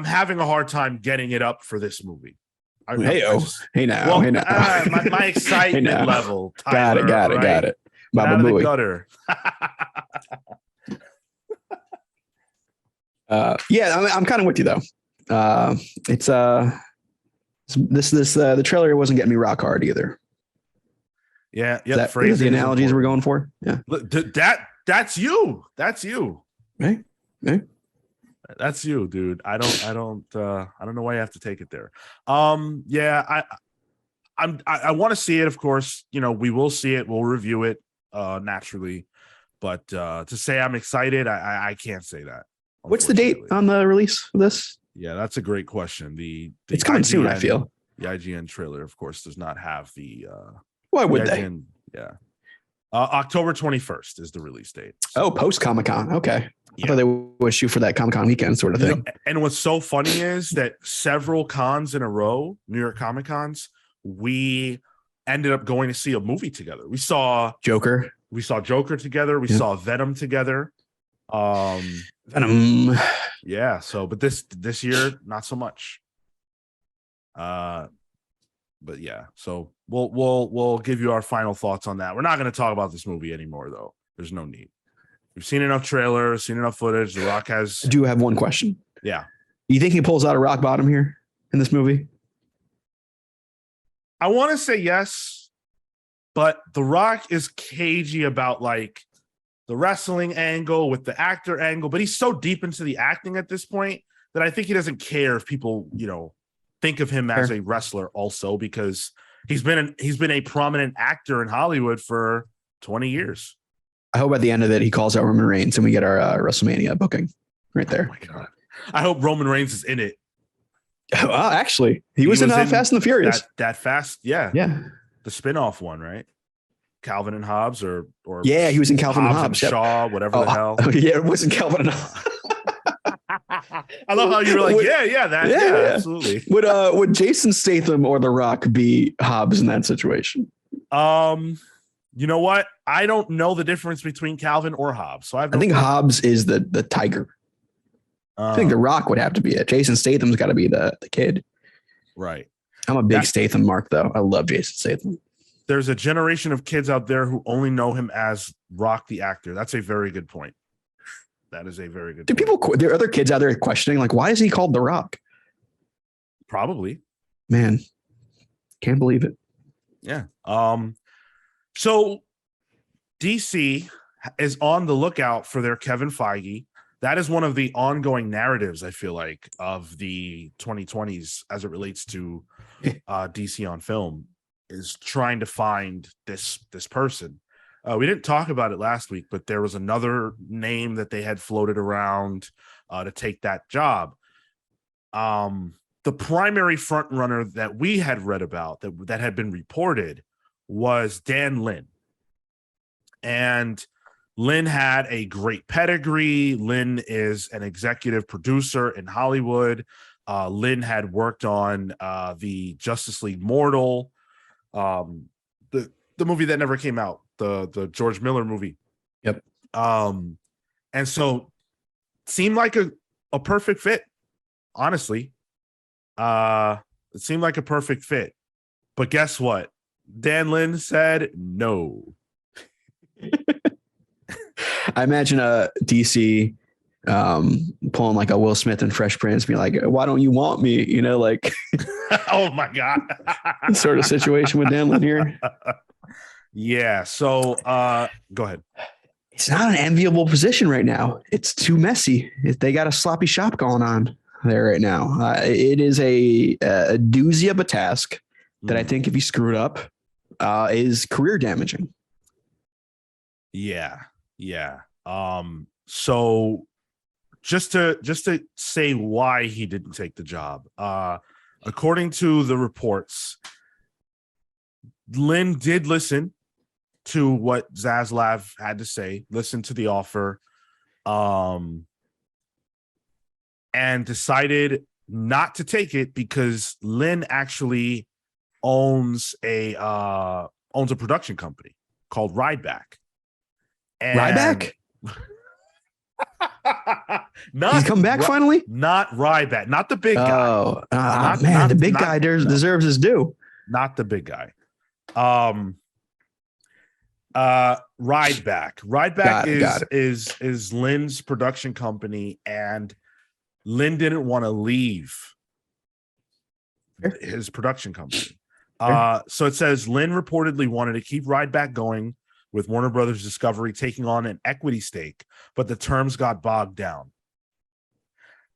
having a hard time getting it up for this movie. Hey now. My excitement level. Tyler, got it. Out of the gutter. I'm kind of with you though. The trailer wasn't getting me rock hard either. Yeah. That phrase, the analogies we're going for. Yeah. That's you. Right. That's you, dude. I don't know why you have to take it there. I want to see it, of course. We will see it. We'll review it naturally. But to say I'm excited, I can't say that. What's the date on the release of this? Yeah, that's a great question. It's coming soon, I feel. The IGN trailer, of course, does not have the Why would they? Yeah. October 21st is the release date. So, post Comic-Con. Okay. Yeah. I thought they would shoot for that Comic-Con weekend sort of thing. And what's so funny is that several cons in a row, New York Comic Cons, we ended up going to see a movie together. We saw Joker. We saw Joker together. We saw Venom together. Venom. Yeah. So, but this year, not so much. But yeah. So we'll give you our final thoughts on that. We're not going to talk about this movie anymore, though. There's no need. We've seen enough trailers, seen enough footage. The Rock has. I do have one question. Yeah. You think he pulls out a rock bottom here in this movie? I want to say yes, but The Rock is cagey about like the wrestling angle with the actor angle, but he's so deep into the acting at this point that I think he doesn't care if people, think of him as a wrestler also, because he's been a prominent actor in Hollywood for 20 years. I hope at the end of it, he calls out Roman Reigns and we get our WrestleMania booking right there. Oh my God. I hope Roman Reigns is in it. Oh, actually, he was in Fast and the Furious. That Fast, yeah. The spinoff one, right? Calvin and Hobbes, or yeah, he was in Calvin and Hobbes. Shaw, whatever the hell. Yeah, it wasn't Calvin and Hobbes. I love how you were like, absolutely. Would Jason Statham or The Rock be Hobbes in that situation? You know what? I don't know the difference between Calvin or Hobbes. So I think Hobbes is the tiger. I think The Rock would have to be it. Jason Statham's got to be the kid. Right. I'm a big Statham mark, though. I love Jason Statham. There's a generation of kids out there who only know him as Rock the actor. That's a very good point. That is a very good point. There are other kids out there questioning, like, why is he called The Rock? Probably. Man, can't believe it. Yeah. So DC is on the lookout for their Kevin Feige. That is one of the ongoing narratives, I feel like, of the 2020s as it relates to DC on film, is trying to find this person. We didn't talk about it last week, but there was another name that they had floated around to take that job. The primary front runner that we had read about that had been reported was Dan Lin. And Lin had a great pedigree. Lin is an executive producer in Hollywood. Lin had worked on the Justice League Mortal, the movie that never came out, the George Miller movie. Yep. And so seemed like a perfect fit, honestly. It seemed like a perfect fit. But guess what? Dan Lin said no. I imagine a DC pulling like a Will Smith and Fresh Prince, be like, why don't you want me? Like oh my God. sort of situation with Dan Lin here. Yeah. So go ahead. It's not an enviable position right now. It's too messy. They got a sloppy shop going on there right now. It is a doozy of a task that I think if you screw it up is career damaging. Yeah. So just to say why he didn't take the job, according to the reports, Lin did listen to what Zaslav had to say, listen to the offer, and decided not to take it because Lin actually owns a production company called Rideback. And Ryback? He's come back finally? Not Ryback, not the big guy. Oh, the big guy deserves his due. Not the big guy. Rideback. Rideback is Lin's production company, and Lin didn't want to leave his production company. So it says Lin reportedly wanted to keep Rideback going, with Warner Brothers Discovery taking on an equity stake, but the terms got bogged down.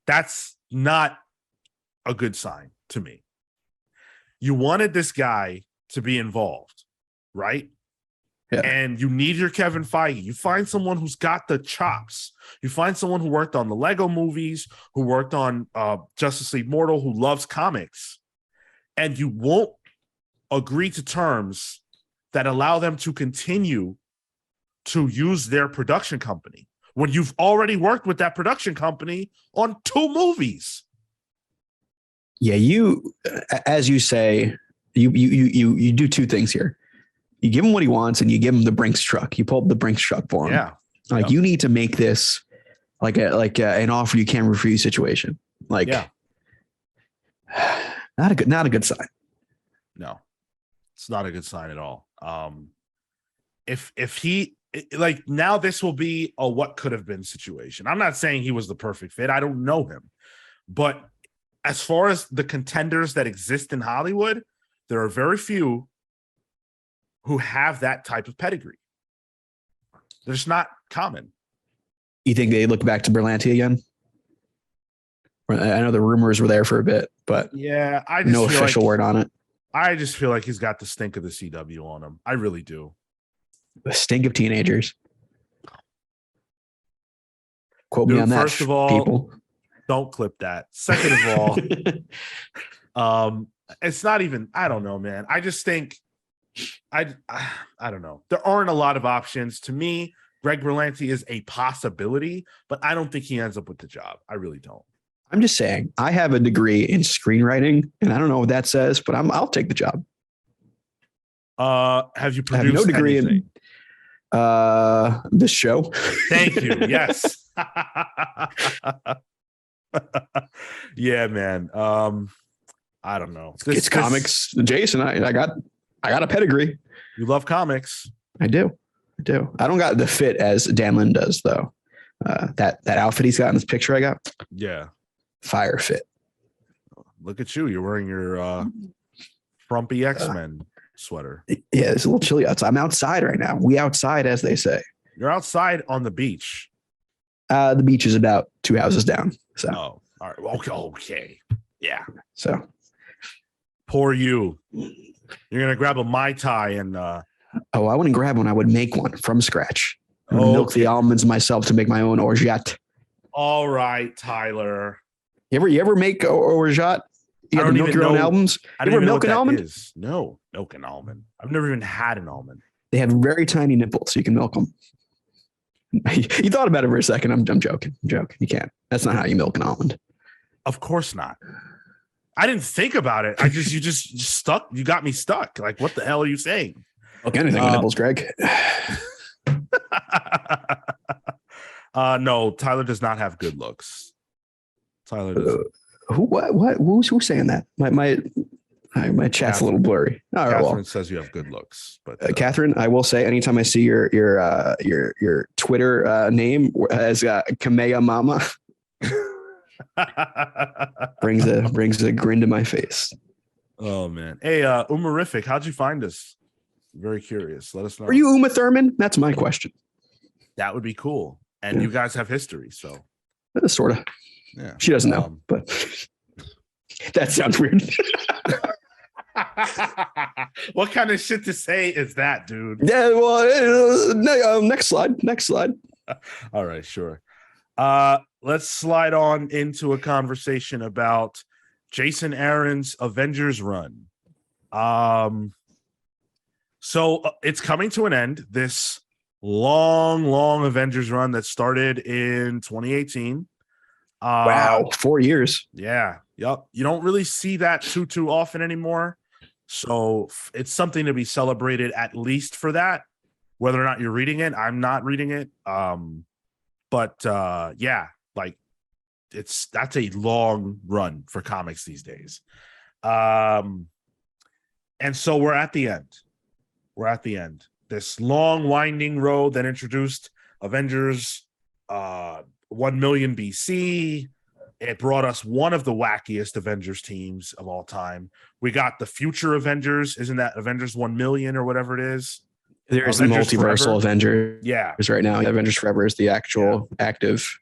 That's not a good sign to me. You wanted this guy to be involved, right? Yeah. And you need your Kevin Feige. You find someone who's got the chops. You find someone who worked on the Lego movies, who worked on Justice League Mortal, who loves comics, and you won't agree to terms that allow them to continue to use their production company when you've already worked with that production company on 2 movies? Yeah, you, as you say, you do 2 things here. You give him what he wants, and you give him the Brinks truck. You pull up the Brinks truck for him. Yeah. Like, you need to make this like an offer you can't refuse situation. Like, not a good sign. No, it's not a good sign at all. If he, like, now this will be a what could have been situation. I'm not saying he was the perfect fit. I don't know him, but as far as the contenders that exist in Hollywood, there are very few who have that type of pedigree. They're just not common. You think they look back to Berlanti again? I know the rumors were there for a bit, but yeah, no official word on it. I just feel like he's got the stink of the CW on him. I really do. The stink of teenagers. Quote me on that. First of all, people, don't clip that. Second of all, it's not even. I don't know, man. I just think I don't know. There aren't a lot of options to me. Greg Berlanti is a possibility, but I don't think he ends up with the job. I really don't. I'm just saying, I have a degree in screenwriting, and I don't know what that says, but I'll take the job. Have you produced? I have no degree anything? In this show. Thank you. Yes. Yeah, man. I don't know. It's comics, Jason. I got a pedigree. You love comics. I do. I don't got the fit as Dan Lin does, though. That outfit he's got in this picture I got. Yeah. Fire fit. Look at you. You're wearing your frumpy X-Men sweater. Yeah, it's a little chilly outside. I'm outside right now. We outside, as they say. You're outside on the beach. The beach is about 2 houses down. So. Oh, all right. Okay. Yeah. So. Poor you. You're going to grab a Mai Tai and... I wouldn't grab one. I would make one from scratch. Milk the almonds myself to make my own orgeat. All right, Tyler. You ever make orgeat? You ever milk your own almonds? You ever milk an almond? No, milk an almond. I've never even had an almond. They have very tiny nipples, so you can milk them. You thought about it for a second. I'm joking. You can't. That's not how you milk an almond. Of course not. I didn't think about it. You just stuck. You got me stuck. Like, what the hell are you saying? Milk anything with nipples, Greg. No, Tyler does not have good looks. Tyler does. Who's saying that? My chat's a little blurry. All right, Catherine says you have good looks, but Catherine, I will say, anytime I see your Twitter name as Kamea Mama, brings a grin to my face. Oh man, hey, Umarific, how'd you find us? Very curious. Let us know. Are you Uma Thurman? That's my question. That would be cool. And you guys have history, so sort of. Yeah, she doesn't know, but that sounds weird. What kind of shit to say is that, dude? Yeah, well, next slide. All right, sure. Let's slide on into a conversation about Jason Aaron's Avengers run. So it's coming to an end. This long Avengers run that started in 2018. Wow, 4 years. Yeah. Yep. You don't really see that too often anymore. So it's something to be celebrated, at least for that. Whether or not you're reading it, I'm not reading it. But yeah, like that's a long run for comics these days. And so we're at the end. This long winding road that introduced Avengers 1 million BC. It brought us one of the wackiest Avengers teams of all time. We got the future Avengers. Isn't that Avengers 1 million or whatever it is? There's the multiversal Forever. Avengers. Yeah. Right now, Avengers Forever is the actual active.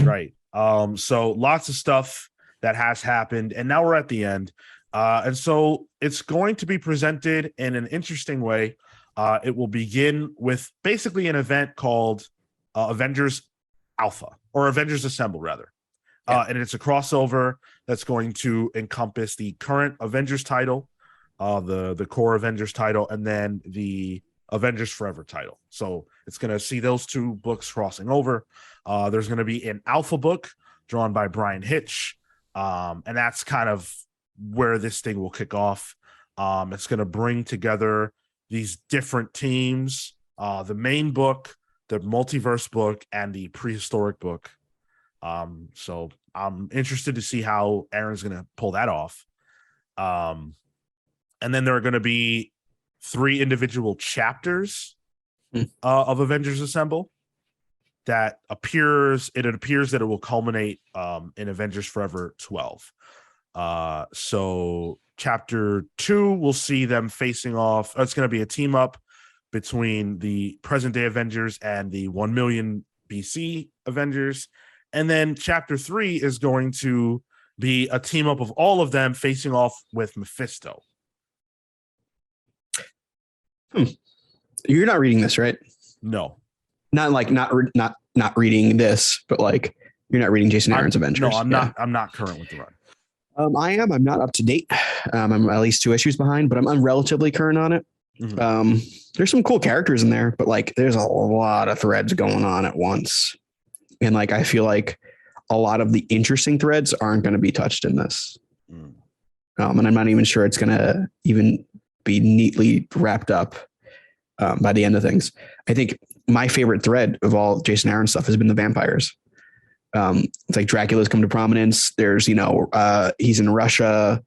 Right. So lots of stuff that has happened, and now we're at the end. And so it's going to be presented in an interesting way. It will begin with basically an event called Avengers Alpha, or Avengers Assemble, rather. And it's a crossover that's going to encompass the current Avengers title, the core Avengers title, and then the Avengers Forever title. So it's going to see those two books crossing over. There's going to be an alpha book drawn by Brian Hitch, and that's kind of where this thing will kick off. It's going to bring together these different teams, the main book, the multiverse book, and the prehistoric book. So I'm interested to see how Aaron's going to pull that off. And then there are going to be 3 individual chapters of Avengers Assemble that appears that it will culminate in Avengers Forever 12. So chapter 2 will see them facing off. It's going to be a team up between the present day Avengers and the 1 million BC Avengers. And then chapter 3 is going to be a team up of all of them facing off with Mephisto. You're not reading this, right? No. Not reading this, but like you're not reading Jason Aaron's Avengers. No, I'm not. I'm not current with the run. I am. I'm not up to date. I'm at least 2 issues behind, but I'm relatively current on it. Mm-hmm. There's some cool characters in there, but like there's a lot of threads going on at once. And like I feel like a lot of the interesting threads aren't going to be touched in this. And I'm not even sure it's going to even be neatly wrapped up by the end of things. I think my favorite thread of all Jason Aaron stuff has been the vampires. It's like Dracula's come to prominence. There's, he's in Russia,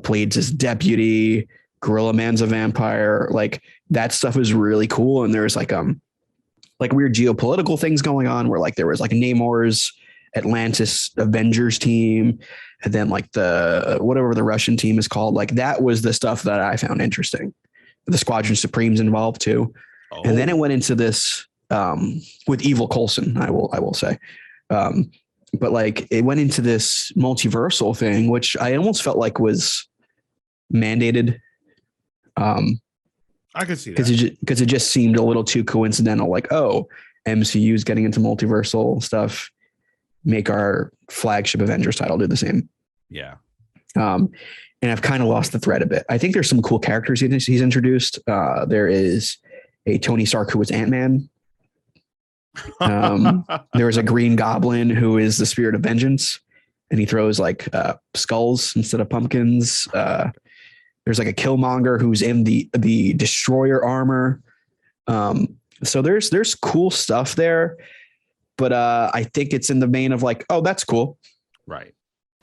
played his deputy. Gorilla Man's a vampire. Like that stuff is really cool. And there's like weird geopolitical things going on where like there was like Namor's Atlantis Avengers team. And then like whatever the Russian team is called, like that was the stuff that I found interesting. The Squadron Supreme's involved too. Oh. And then it went into this with Evil Coulson, I will say. But like it went into this multiversal thing, which I almost felt like was mandated. I could see that because it just seemed a little too coincidental. Like, oh, MCU's getting into multiversal stuff. Make our flagship Avengers title do the same. Yeah. And I've kind of lost the thread a bit. I think there's some cool characters he's introduced. There is a Tony Stark who was Ant-Man. There was a Green Goblin who is the spirit of vengeance, and he throws like skulls instead of pumpkins. There's like a Killmonger who's in the destroyer armor. So there's cool stuff there, but I think it's in the vein of like, oh, that's cool. Right.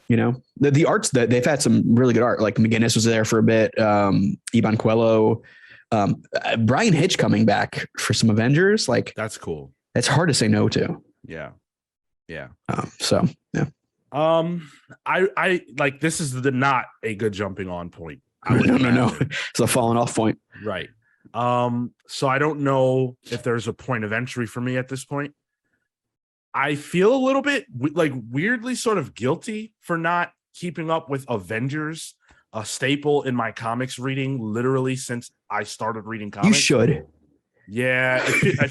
The arts that they've had some really good art. Like McGinnis was there for a bit. Iban Coelho, Brian Hitch coming back for some Avengers. Like that's cool. It's hard to say no to. Yeah. Yeah. So yeah. I like, this is not a good jumping on point. No. It's a falling off point. Right. So I don't know if there's a point of entry for me at this point. I feel a little bit like weirdly sort of guilty for not keeping up with Avengers, a staple in my comics reading literally since I started reading comics. You should. Yeah, I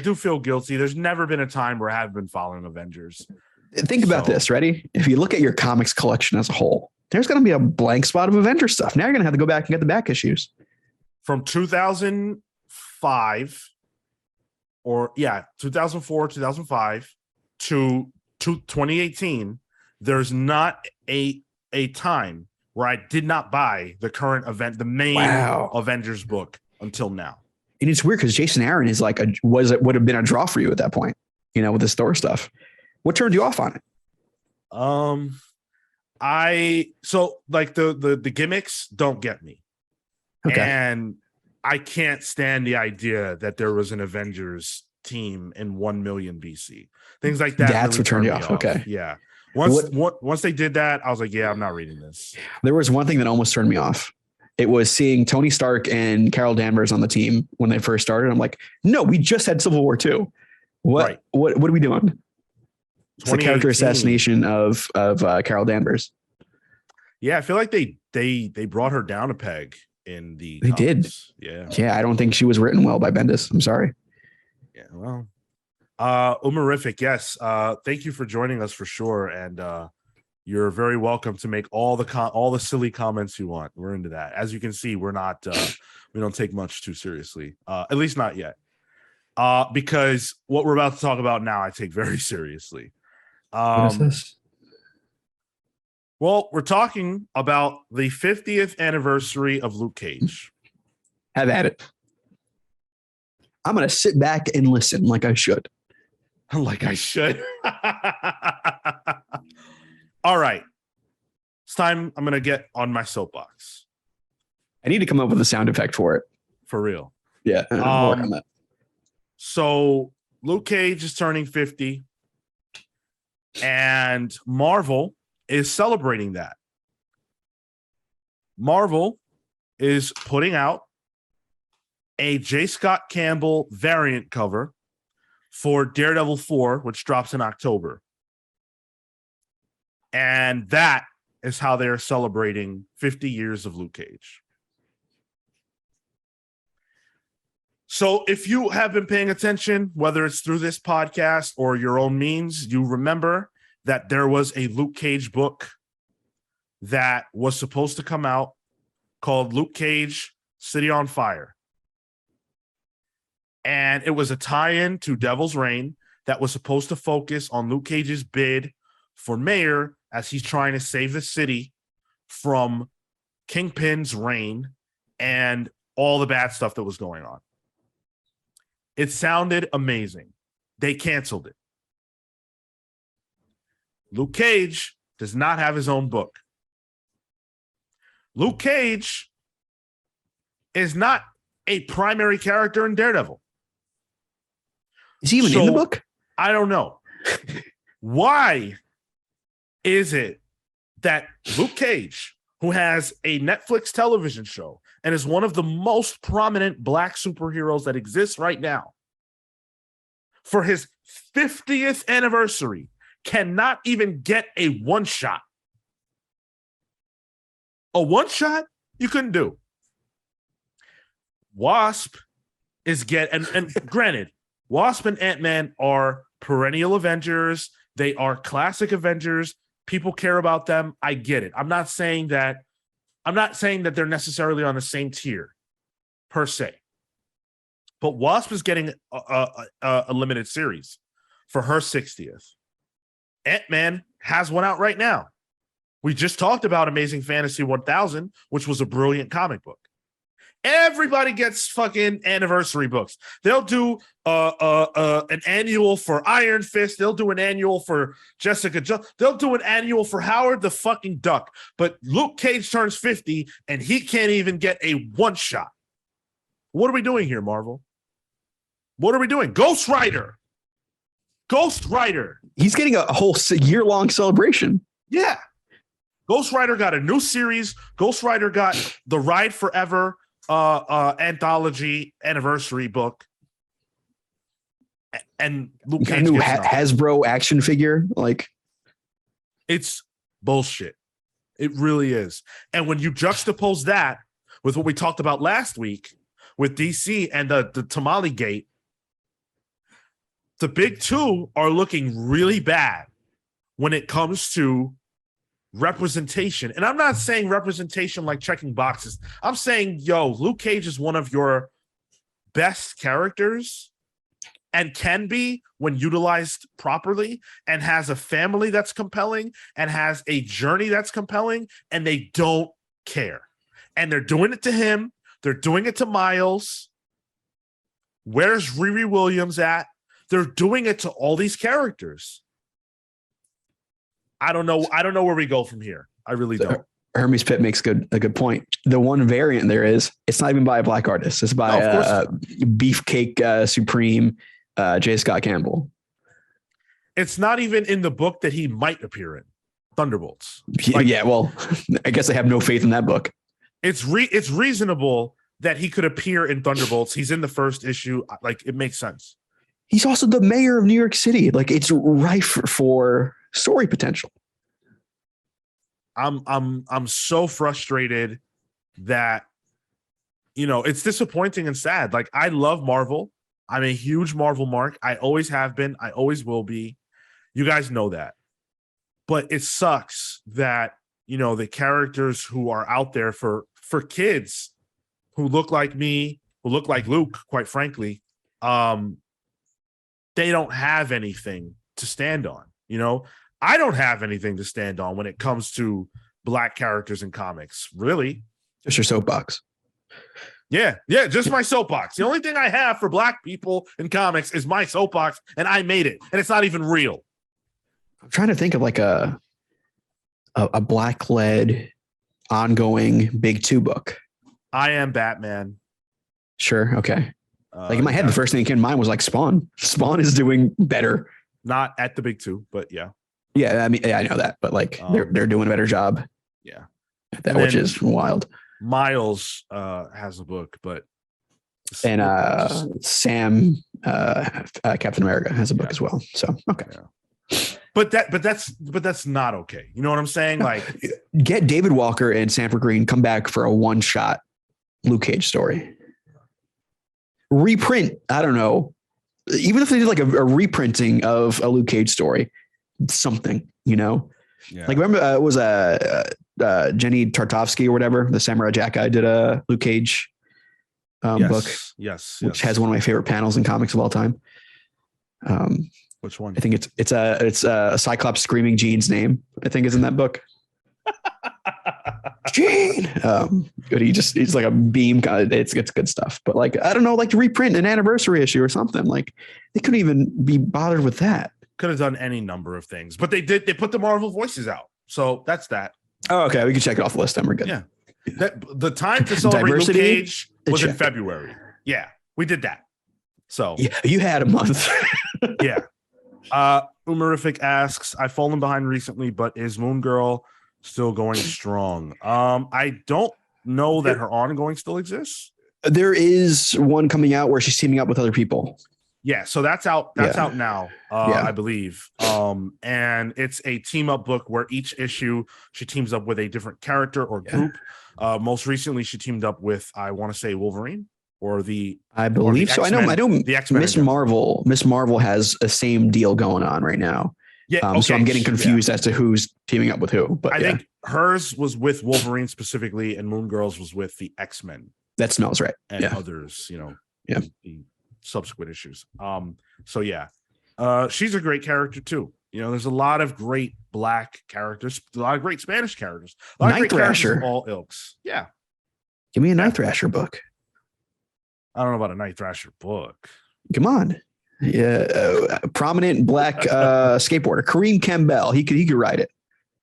do feel guilty. There's never been a time where I have been following Avengers. Think about this. Ready? If you look at your comics collection as a whole, there's going to be a blank spot of Avengers stuff. Now you're going to have to go back and get the back issues. From 2005 2004, 2005 to 2018, there's not a time where I did not buy the current event, the main Avengers book until now. And it's weird because Jason Aaron is like would have been a draw for you at that point, with this Thor stuff. What turned you off on it? The gimmicks don't get me. Okay. And I can't stand the idea that there was an Avengers team in 1 million BC. Things like that. That's what turned you off. Okay. Yeah. Once they did that, I was like, yeah, I'm not reading this. There was one thing that almost turned me off. It was seeing Tony Stark and Carol Danvers on the team when they first started. I'm like, no, we just had Civil War II. What are we doing? It's the character assassination of Carol Danvers. Yeah, I feel like they brought her down a peg in the They comics. Did. Yeah, I don't think she was written well by Bendis. I'm sorry. Yeah, well. Umarific, yes. Thank you for joining us for sure. And You're very welcome to make all the silly comments you want. We're into that. As you can see, we're not we don't take much too seriously. At least not yet. Because what we're about to talk about now, I take very seriously. What is this? Well, we're talking about the 50th anniversary of Luke Cage. Have at it. I'm going to sit back and listen like I should. Like I should. All right. It's time. I'm going to get on my soapbox. I need to come up with a sound effect for it. For real. Yeah. I'll work on that. So Luke Cage is turning 50. And Marvel is celebrating that. Marvel is putting out a J. Scott Campbell variant cover for Daredevil 4, which drops in October. And that is how they're celebrating 50 years of Luke Cage. So if you have been paying attention, whether it's through this podcast or your own means, you remember that there was a Luke Cage book that was supposed to come out called Luke Cage City on Fire. And it was a tie-in to Devil's Reign that was supposed to focus on Luke Cage's bid for mayor as he's trying to save the city from Kingpin's reign and all the bad stuff that was going on. It sounded amazing. They canceled it. Luke Cage does not have his own book. Luke Cage is not a primary character in Daredevil. Is he even in the book? I don't know. Why is it that Luke Cage, who has a Netflix television show and is one of the most prominent Black superheroes that exists right now, for his 50th anniversary, cannot even get a one-shot? A one-shot you couldn't do. Wasp is and granted, Wasp and Ant-Man are perennial Avengers. They are classic Avengers. People care about them. I get it. I'm not saying that they're necessarily on the same tier per se. But Wasp is getting a limited series for her 60th. Ant-Man has one out right now. We just talked about Amazing Fantasy 1000, which was a brilliant comic book. Everybody gets fucking anniversary books. They'll do an annual for Iron Fist. They'll do an annual for Jessica Jones. They'll do an annual for Howard the fucking Duck. But Luke Cage turns 50 and he can't even get a one shot. What are we doing here, Marvel? What are we doing? Ghost Rider. He's getting a whole year-long celebration. Yeah. Ghost Rider got a new series. Ghost Rider got the Ride Forever anthology anniversary book. And Luke Cage a new Hasbro action figure. Like, it's bullshit. It really is. And when you juxtapose that with what we talked about last week with DC and the Tamale Gate, the big two are looking really bad when it comes to representation. And I'm not saying representation like checking boxes. I'm saying, Luke Cage is one of your best characters and can be when utilized properly, and has a family that's compelling and has a journey that's compelling, and they don't care. And they're doing it to him. They're doing it to Miles. Where's Riri Williams at? They're doing it to all these characters. I don't know where we go from here. I really don't. Hermes Pitt makes a good point. The one variant there is, it's not even by a Black artist. It's by Beefcake Supreme J. Scott Campbell. It's not even in the book that he might appear in, Thunderbolts. Well, I guess I have no faith in that book. It's reasonable that he could appear in Thunderbolts. He's in the first issue. Like, it makes sense. He's also the mayor of New York City. Like, it's rife for story potential. I'm so frustrated that, it's disappointing and sad. Like, I love Marvel. I'm a huge Marvel mark. I always have been. I always will be. You guys know that. But it sucks that, the characters who are out there for kids who look like me, who look like Luke, quite frankly, they don't have anything to stand on. I don't have anything to stand on when it comes to Black characters in comics, really. Just your soapbox. Yeah, just my soapbox. The only thing I have for Black people in comics is my soapbox, and I made it, and it's not even real. I'm trying to think of like a Black-led ongoing Big Two book. I Am Batman. Sure. Okay. Like in my head, the first thing that came to mind was like Spawn. Spawn is doing better. Not at the Big Two, but yeah. Yeah, I mean, I know that, but like they're doing a better job. Yeah. That, which is wild. Miles has a book, but and Sam Captain America has a book as well. So okay. Yeah. But that's not okay. You know what I'm saying? Like, get David Walker and Sanford Green, come back for a one-shot Luke Cage story. Reprint, I don't know. Even if they did like a reprinting of a Luke Cage story, something, Yeah. Like remember it was Jenny Tartovsky or whatever, the Samurai Jack guy, did a Luke Cage book. Yes. Which has one of my favorite panels in comics of all time. Which one? I think it's a Cyclops screaming Jean's name, I think is in that book. Jean. But he's like a beam guy. It's good stuff. But like, I don't know, like to reprint an anniversary issue or something. Like they couldn't even be bothered with that. Could have done any number of things, but they put the Marvel voices out. So that's that. Oh, okay. We can check it off the list. Then we're good. Yeah. The time to celebrate Diversity, Luke Cage was in February. Yeah, we did that. So yeah, you had a month. Yeah. Umarific asks, I've fallen behind recently, but is Moon Girl still going strong? I don't know that her ongoing still exists. There is one coming out where she's teaming up with other people. Yeah, so that's out. That's out now, I believe. And it's a team up book where each issue she teams up with a different character or group. Most recently, she teamed up with, I want to say, Wolverine or I believe so. X-Men, I know. The X-Men. Miss Marvel has a same deal going on right now. Yeah. Okay. So I'm getting confused as to who's teaming up with who. But I think hers was with Wolverine specifically, and Moon Girl's was with the X-Men. That smells right. And others, the subsequent issues. So yeah, she's a great character too. There's a lot of great Black characters, a lot of great Spanish characters, a lot of great characters of all ilks. Yeah. Give me a Night Thrasher book. I don't know about a Night Thrasher book. Come on. Yeah. Prominent Black skateboarder, Kareem Campbell. He could ride it.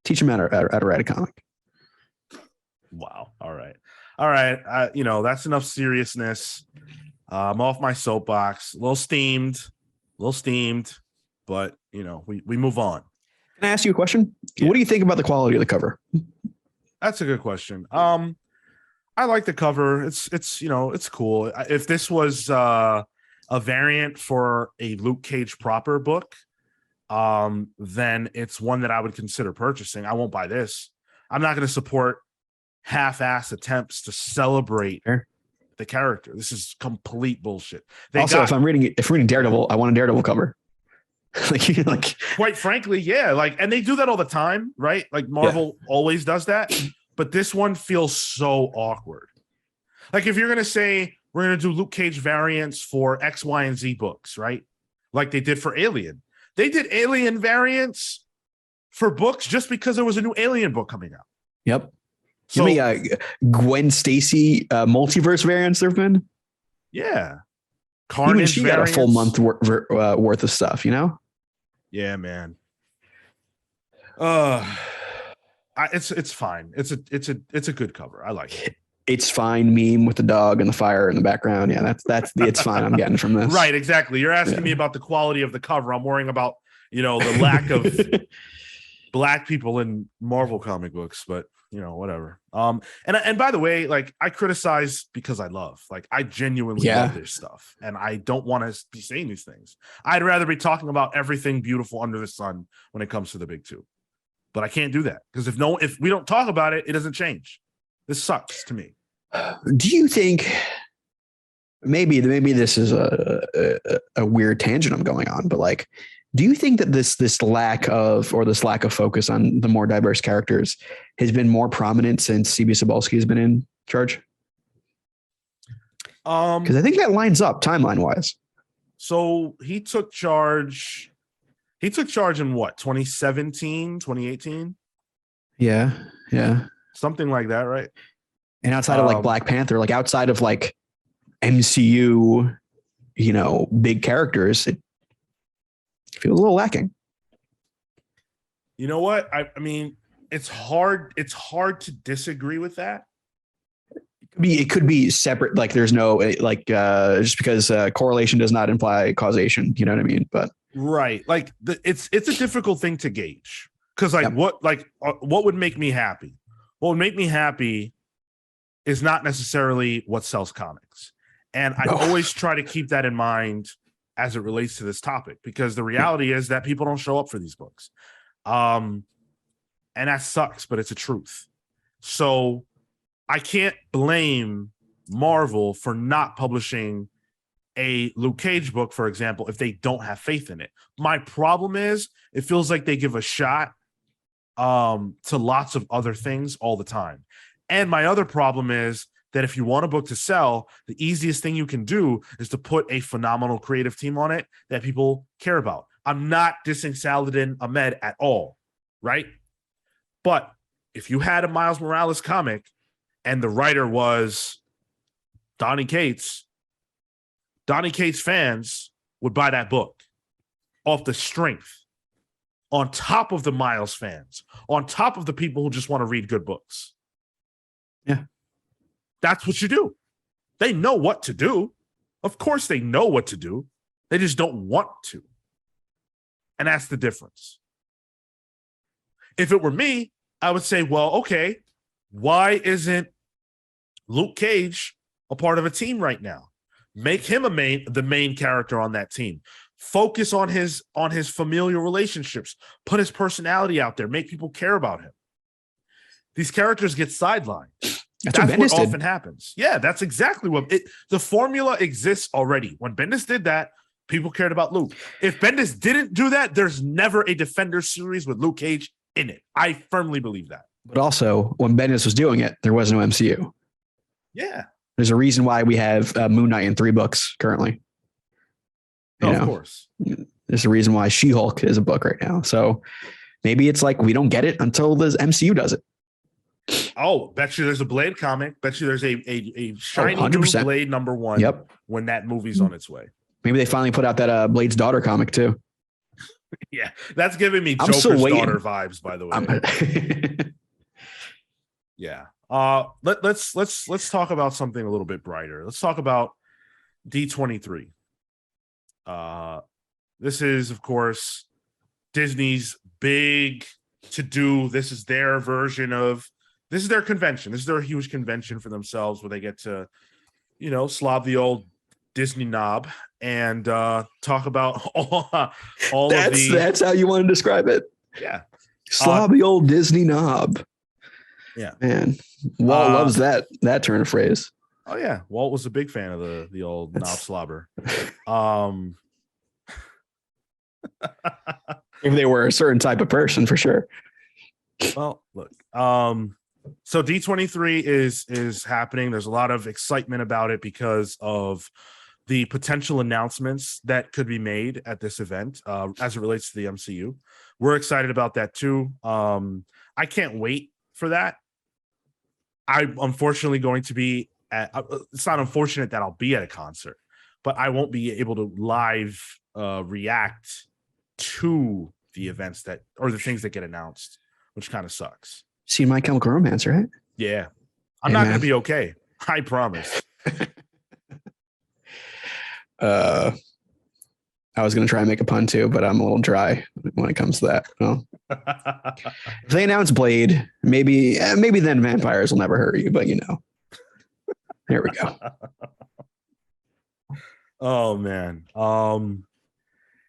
Teach him how to write a comic. Wow. All right. That's enough seriousness. I'm off my soapbox. A little steamed, but we move on. Can I ask you a question? Yeah. What do you think about the quality of the cover? That's a good question. I like the cover. It's cool. If this was a variant for a Luke Cage proper book, then it's one that I would consider purchasing. I won't buy this. I'm not going to support half-ass attempts to celebrate the character. This is complete bullshit. If I'm reading Daredevil, I want a Daredevil cover. like quite frankly, yeah. And they do that all the time, right? Like Marvel always does that. But this one feels so awkward. Like if you're gonna say we're gonna do Luke Cage variants for X, Y, and Z books, right? Like they did for Alien. They did Alien variants for books just because there was a new Alien book coming out. Yep. So, give me Gwen Stacy multiverse variants there have been. Yeah. Carnage. Even she got a full month worth of stuff, Yeah, man. It's fine. It's a good cover. I like it. It's fine meme with the dog and the fire in the background. Yeah, that's it's fine. I'm getting from this. Right, exactly. You're asking me about the quality of the cover. I'm worrying about, the lack of Black people in Marvel comic books, but whatever. And by the way, like I criticize because I love, I genuinely love their stuff, and I don't want to be saying these things. I'd rather be talking about everything beautiful under the sun when it comes to the big two, but I can't do that because if we don't talk about it, it doesn't change. This sucks to me. Do you think maybe this is a weird tangent I'm going on, but Do you think that this lack of focus on the more diverse characters has been more prominent since CB Cebulski has been in charge? Because I think that lines up timeline wise. So he took charge. He took charge in what, 2017, 2018? Yeah. Something like that, right? And outside of like Black Panther, like outside of like MCU, big characters, it feels a little lacking. You know what? I mean, it's hard to disagree with that. It could be separate. Like there's no just because correlation does not imply causation. You know what I mean? But right, like it's a difficult thing to gauge because what would make me happy? What would make me happy is not necessarily what sells comics, and I always try to keep that in mind as it relates to this topic because the reality is that people don't show up for these books, and that sucks, but it's a truth. So I can't blame Marvel for not publishing a Luke Cage book, for example, if they don't have faith in it. My problem is it feels like they give a shot to lots of other things all the time. And my other problem is that if you want a book to sell, the easiest thing you can do is to put a phenomenal creative team on it that people care about. I'm not dissing Saladin Ahmed at all, right? But if you had a Miles Morales comic and the writer was Donny Cates fans would buy that book off the strength, on top of the Miles fans, on top of the people who just want to read good books. Yeah. That's what you do. They know what to do. Of course they know what to do. They just don't want to. And that's the difference. If it were me, I would say, well, okay, why isn't Luke Cage a part of a team right now? Make him the main character on that team. Focus on his familial relationships. Put his personality out there. Make people care about him. These characters get sidelined. That's what often happens. Yeah, that's exactly what the formula exists already. When Bendis did that, people cared about Luke. If Bendis didn't do that, there's never a Defender series with Luke Cage in it. I firmly believe that. But also, when Bendis was doing it, there was no MCU. Yeah. There's a reason why we have Moon Knight in 3 books currently. Of course. There's a reason why She-Hulk is a book right now. So maybe it's like we don't get it until the MCU does it. Oh, bet you there's a Blade comic. Bet you there's a shiny new Blade #1. Yep. When that movie's on its way. Maybe they finally put out that Blade's daughter comic too. Yeah, that's giving me Joker's daughter vibes, by the way. Yeah. Let's talk about something a little bit brighter. Let's talk about D23. This is, of course, Disney's big to do. This is their version of this is their convention. This is their huge convention for themselves where they get to, slob the old Disney knob and talk about all that's how you want to describe it. Yeah. Slob the old Disney knob. Yeah. Man. Walt loves that turn of phrase. Oh yeah. Walt was a big fan of the old knob slobber. If they were a certain type of person, for sure. Well, look. So D23 is happening. There's a lot of excitement about it because of the potential announcements that could be made at this event as it relates to the MCU. We're excited about that too. I can't wait for that. I'm unfortunately going to be it's not unfortunate that I'll be at a concert, but I won't be able to live react to the events or the things that get announced, which kind of sucks. Seen My Chemical Romance, right? Yeah. I'm not going to be okay. I promise. I was going to try and make a pun too, but I'm a little dry when it comes to that. Well, if they announce Blade, maybe then vampires will never hurt you, but there we go. Oh man.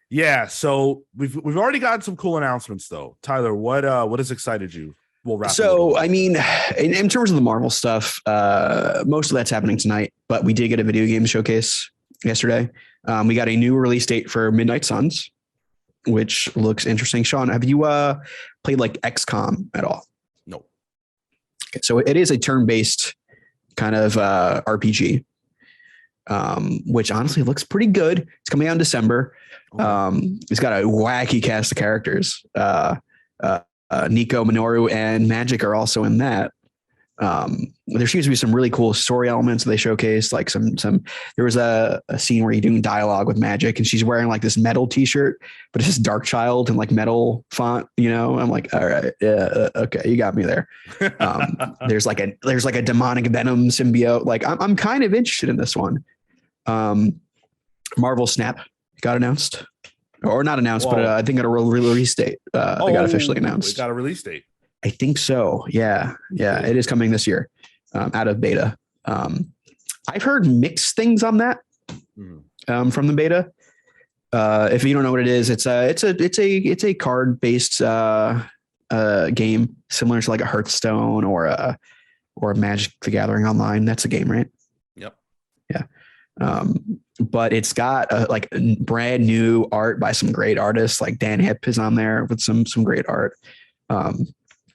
Yeah, so we've already gotten some cool announcements though. Tyler, what has excited you? We'll wrap. So, I mean, in terms of the Marvel stuff, most of that's happening tonight, but we did get a video game showcase yesterday. We got a new release date for Midnight Suns. which looks interesting. Sean, have you played like XCOM at all? No. Okay, so it is a turn-based kind of RPG, which honestly looks pretty good. It's coming out in December. It's got a wacky cast of characters. Nico, Minoru, and Magic are also in that. There seems to be some really cool story elements that they showcased. Like there was a scene where you're doing dialogue with Magic, and she's wearing like this metal T-shirt, but it's just Dark Child and like metal font. I'm like, all right, yeah, okay, you got me there. There's like a demonic Venom symbiote. Like I'm kind of interested in this one. Marvel Snap got announced, or not announced, but I think got a release date. They got officially announced. It got a release date. I think so. Yeah. It is coming this year, out of beta. I've heard mixed things on that from the beta. If you don't know what it is, it's a card based game similar to like a Hearthstone or a Magic the Gathering Online. That's a game, right? Yep. Yeah. But it's got like brand new art by some great artists. Like Dan Hip is on there with some great art.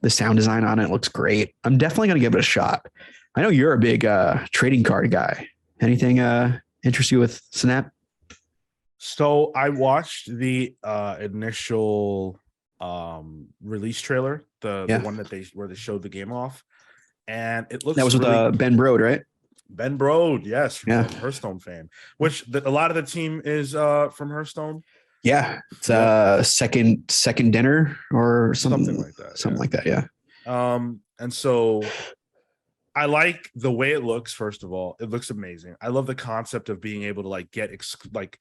The sound design on it looks great. I'm definitely going to give it a shot. I know you're a big trading card guy. Anything interest you with Snap? So I watched the initial release trailer, the one where they showed the game off, and it looks. That was with Ben Brode, right? Ben Brode, yes, Hearthstone fan. Which a lot of the team is from Hearthstone. Yeah, it's second dinner or something like that. Something like that, yeah. And so I like the way it looks. First of all, it looks amazing. I love the concept of being able to like get like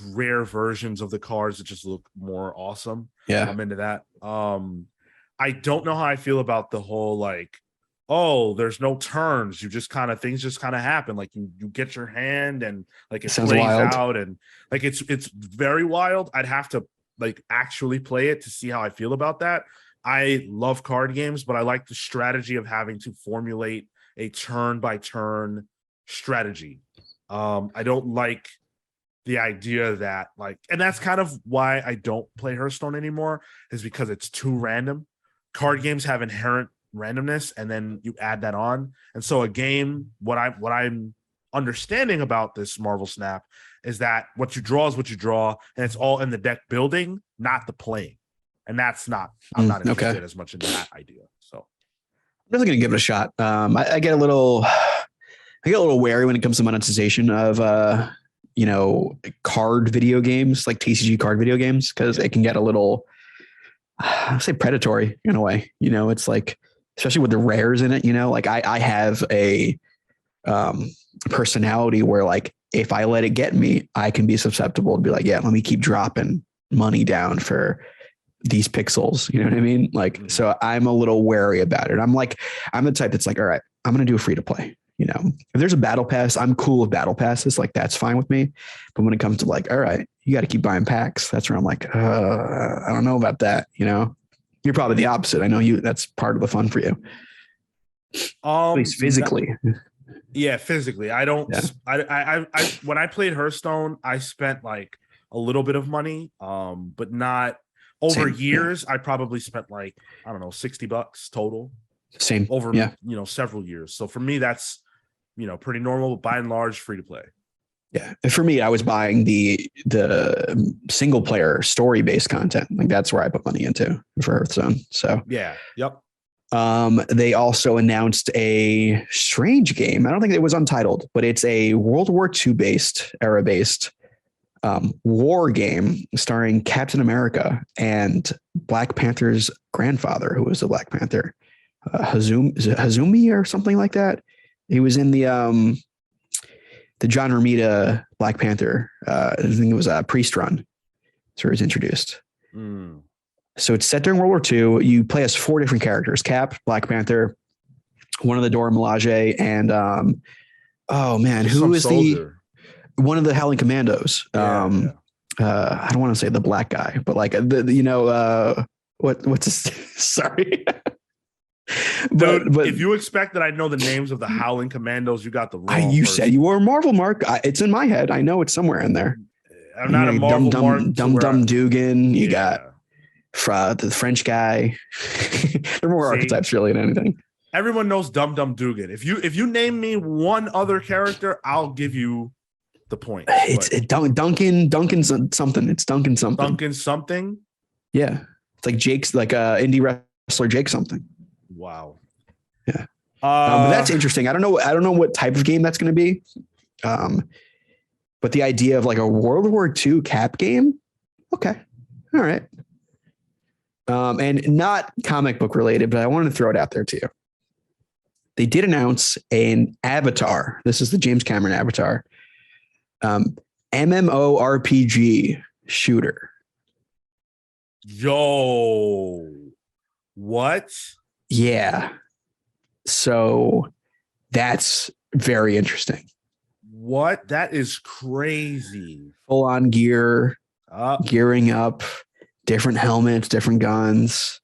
rare versions of the cards that just look more awesome. Yeah, I'm into that. I don't know how I feel about the whole like, oh, there's no turns. You just things just kind of happen. Like you get your hand and like it plays out and like it's very wild. I'd have to like actually play it to see how I feel about that. I love card games, but I like the strategy of having to formulate a turn by turn strategy. I don't like the idea that like, and that's kind of why I don't play Hearthstone anymore, is because it's too random. Card games have inherent randomness, and then you add that on. And so a game, what I'm understanding about this Marvel Snap is that what you draw is what you draw, and it's all in the deck building, not the playing. And that's not, I'm not interested as much in that idea. So I'm definitely gonna give it a shot. I get a little wary when it comes to monetization of card video games, like TCG card video games, because it can get a little, I'll say, predatory in a way. It's like, especially with the rares in it, like I have a personality where like, if I let it get me, I can be susceptible to be like, yeah, let me keep dropping money down for these pixels. You know what I mean? Like, so I'm a little wary about it. I'm the type that's like, all right, I'm going to do a free to play. If there's a battle pass, I'm cool with battle passes. Like that's fine with me. But when it comes to like, all right, you got to keep buying packs. That's where I'm like, I don't know about that. You're probably the opposite. I know that's part of the fun for you. At least physically. Yeah, physically. I don't. Yeah. I when I played Hearthstone, I spent like a little bit of money, but not over years. I probably spent like, I don't know, $60 total. Same over several years. So for me, that's pretty normal. By and large, free to play. Yeah, and for me, I was buying the single player story based content. Like that's where I put money into for Hearthstone. So yeah, yep. They also announced a strange game. I don't think it was untitled, but it's a World War II era based war game starring Captain America and Black Panther's grandfather, who was the Black Panther, Hazumi or something like that. He was in the John Romita Black Panther. I think it was a Priest Run. That's where it was introduced. So it's set during World War II. You play as 4 different characters: Cap, Black Panther, one of the Dora Milaje, and who is soldier. One of the Howling Commandos? I don't want to say the black guy, but like what's his, sorry. but if you expect that I know the names of the Howling Commandos, you got the wrong. You said you were a Marvel mark. It's in my head. I know it's somewhere in there. I'm not a Marvel mark. Dum Dugan. You got yeah. the French guy. They're more archetypes really than anything. Everyone knows Dum Dugan. If you name me one other character, I'll give you the point. It's Duncan something. It's Duncan something. Duncan something. Yeah, it's like Jake's like indie wrestler Jake something. Wow. Yeah. But that's interesting. I don't know what type of game that's going to be. But the idea of like a World War II Cap game. Okay. All right. And not comic book related, but I wanted to throw it out there too. They did announce an Avatar. This is the James Cameron Avatar. MMORPG shooter. Yo. What? Yeah. So that's very interesting. What? That is crazy. Full on gear, gearing up, different helmets, different guns.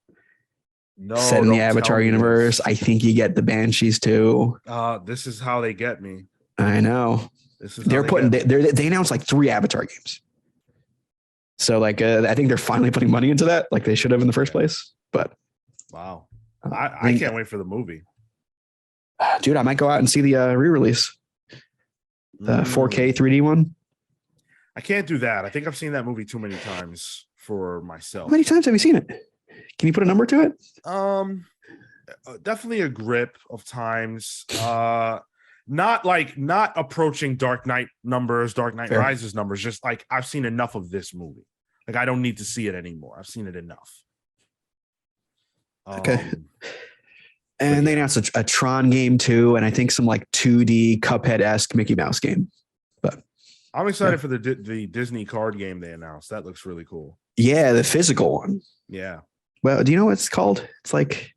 No, set in the Avatar universe. This. I think you get the Banshees too. This is how they get me. I know. They announced like 3 Avatar games. So like I think they're finally putting money into that, like they should have in the first place. But wow, I can't wait for the movie. Dude, I might go out and see the re-release, the 4K 3D one. I can't do that. I think I've seen that movie too many times for myself. How many times have you seen it? Can you put a number to it? Definitely a grip of times. Not approaching Dark Knight numbers, Dark Knight Rises numbers. Just like I've seen enough of this movie. Like I don't need to see it anymore. I've seen it enough. Okay. And they announced a Tron game too, and I think some like 2D Cuphead-esque Mickey Mouse game. But I'm excited for the Disney card game they announced. That looks really cool. Yeah, the physical one. Yeah. Well, do you know what it's called? It's like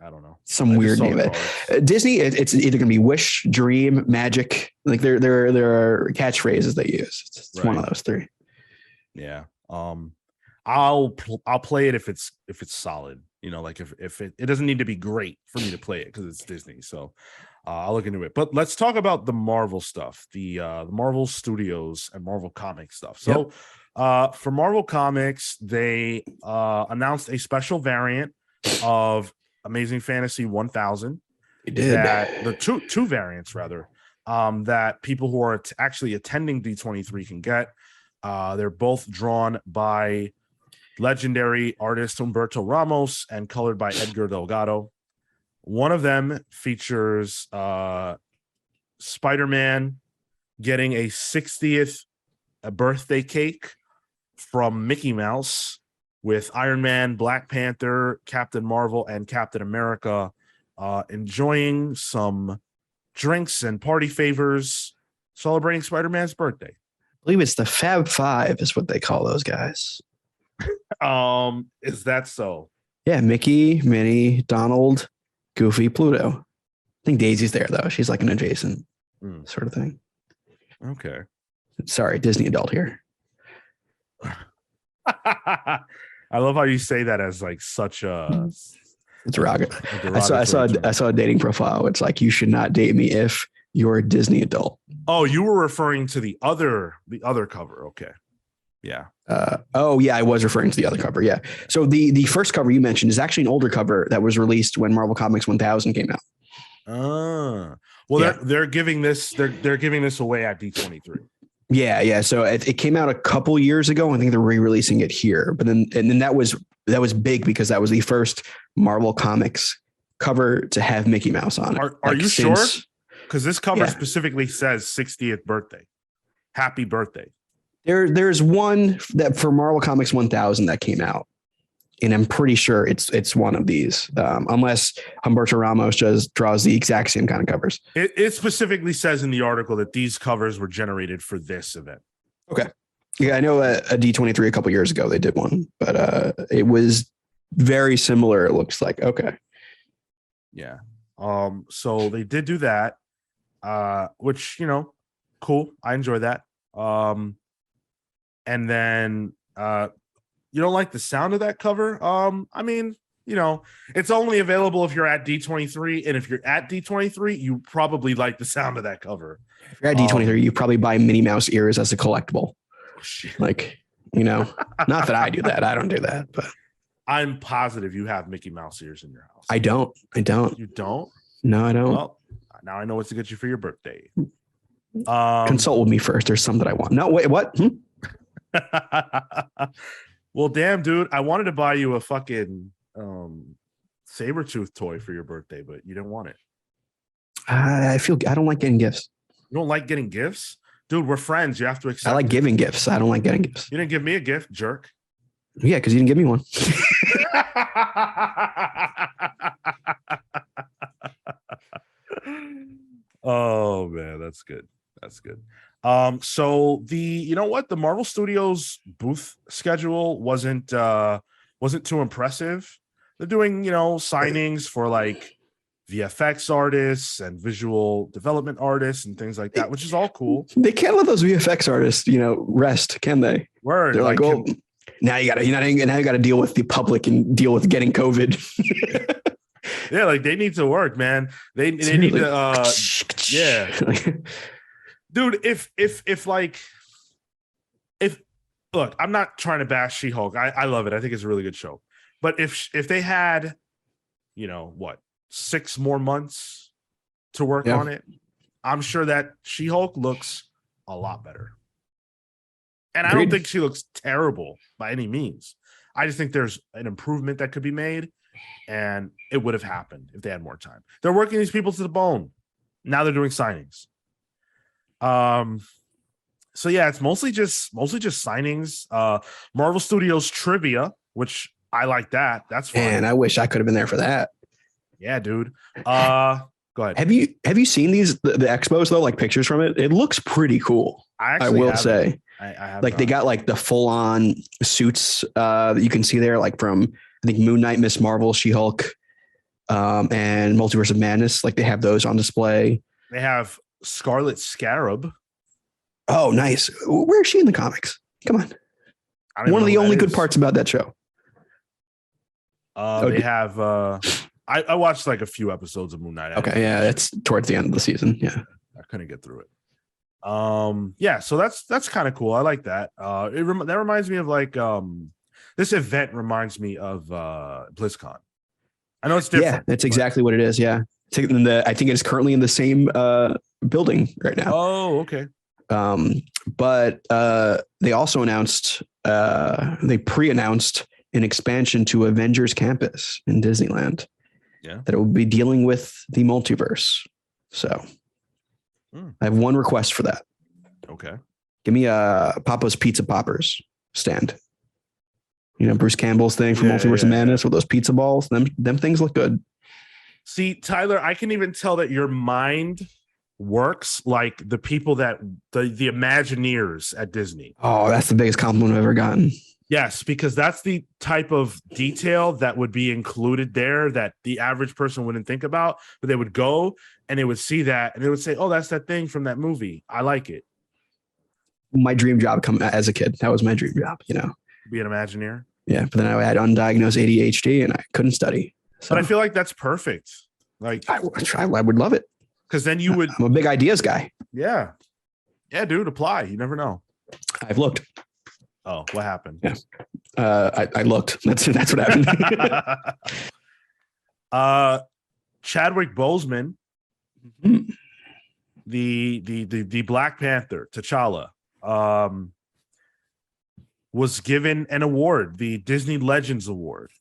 I don't know. Some weird name. Disney. It's either going to be Wish, Dream, Magic. Like there are catchphrases they use. It's one of those 3. Yeah. I'll play it if it's solid. You know, like if it doesn't need to be great for me to play it because it's Disney. So I'll look into it. But let's talk about the Marvel stuff, the Marvel Studios and Marvel Comics stuff. So for Marvel Comics, they announced a special variant of Amazing Fantasy 1000. They did. That the two variants rather that people who are actually attending D23 can get. They're both drawn by legendary artist Humberto Ramos and colored by Edgar Delgado. One of them features Spider-Man getting a 60th birthday cake from Mickey Mouse with Iron Man, Black Panther, Captain Marvel, and Captain America enjoying some drinks and party favors celebrating Spider-Man's birthday. I believe it's the Fab Five is what they call those guys. Is that so? Yeah, Mickey, Minnie, Donald, Goofy, Pluto. I think Daisy's there though. She's like an adjacent sort of thing. Okay. Sorry, Disney adult here. I love how you say that as like such a it's derogatory. I saw a dating profile. It's like you should not date me if you're a Disney adult. Oh, you were referring to the other cover. Okay. Yeah. I was referring to the other cover. Yeah. So the first cover you mentioned is actually an older cover that was released when Marvel Comics 1000 came out. Well, they're giving this away at D23. Yeah. So it came out a couple years ago. I think they're re-releasing it here, but then that was big because that was the first Marvel Comics cover to have Mickey Mouse on it. Are you sure? Because this cover specifically says 60th birthday. Happy birthday. There's one that for Marvel Comics 1000 that came out, and I'm pretty sure it's one of these, unless Humberto Ramos just draws the exact same kind of covers. It specifically says in the article that these covers were generated for this event. Okay. Yeah, I know a D23 a couple years ago they did one, but it was very similar. It looks like. Okay. Yeah. So they did do that, which cool. I enjoy that. And then you don't like the sound of that cover? I mean, it's only available if you're at D23, and if you're at D23, you probably like the sound of that cover. If you're at D23, you probably buy Minnie Mouse ears as a collectible. Oh, shit. Like, not that I do that. I don't do that, but I'm positive you have Mickey Mouse ears in your house. I don't. You don't? No, I don't. Well, now I know what to get you for your birthday. Consult with me first. There's some that I want. No, wait, what? Well, damn, dude. I wanted to buy you a fucking Sabretooth toy for your birthday, but you didn't want it. I don't like getting gifts. You don't like getting gifts? Dude, we're friends. You have to accept I like giving gifts. I don't like getting gifts. You didn't give me a gift, jerk. Yeah, because you didn't give me one. Oh man, that's good. That's good. So the Marvel Studios booth schedule wasn't too impressive. They're doing, signings for like VFX artists and visual development artists and things like that, which is all cool. They can't let those VFX artists, rest, can they? Word. They're like, well, now you gotta deal with the public and deal with getting COVID. Yeah, like they need to work, man. They need to yeah. Dude, if look, I'm not trying to bash She-Hulk. I love it. I think it's a really good show. But if they had, 6 more months to work on it, I'm sure that She-Hulk looks a lot better. And I don't think she looks terrible by any means. I just think there's an improvement that could be made, and it would have happened if they had more time. They're working these people to the bone. Now they're doing signings. So yeah, it's mostly just signings. Marvel Studios trivia, which I like that. That's fun. And I wish I could have been there for that. Yeah, dude. Go ahead. Have you seen the expos though? Like pictures from it? It looks pretty cool. I will say. I have like not. They got like the full on suits that you can see there, like from I think Moon Knight, Miss Marvel, She-Hulk, and Multiverse of Madness. Like they have those on display. They have Scarlet Scarab. Oh, nice. Where is she in the comics? Come on. One of the only good parts about that show. They have I watched like a few episodes of Moon Knight. Okay, yeah, it's towards the end of the season. Yeah. I couldn't get through it. Yeah, so that's kind of cool. I like that. That reminds me of like this event reminds me of BlizzCon. I know it's different. Yeah, that's exactly what it is. Yeah. I think it is currently in the same building right now. Oh, okay. But they also announced, they pre-announced an expansion to Avengers Campus in Disneyland. Yeah. That it will be dealing with the multiverse. So I have one request for that. Okay. Give me a Papa's Pizza Poppers stand. Bruce Campbell's thing from Multiverse of Madness with those pizza balls. Them things look good. See, Tyler, I can even tell that your mind works like the people that the Imagineers at Disney. Oh, that's the biggest compliment I've ever gotten. Yes, because that's the type of detail that would be included there that the average person wouldn't think about, but they would go and they would see that and they would say, oh, that's that thing from that movie. I like it. My dream job as a kid. That was my dream job, Be an Imagineer. Yeah, but then I had undiagnosed ADHD and I couldn't study. So. But I feel like that's perfect. Like I would love it. Because then you would. I'm a big ideas guy. Yeah. Yeah, dude, apply. You never know. I've looked. Oh, what happened? Yeah. I looked. That's what happened. Chadwick Boseman, the Black Panther, T'Challa, was given an award, the Disney Legends Award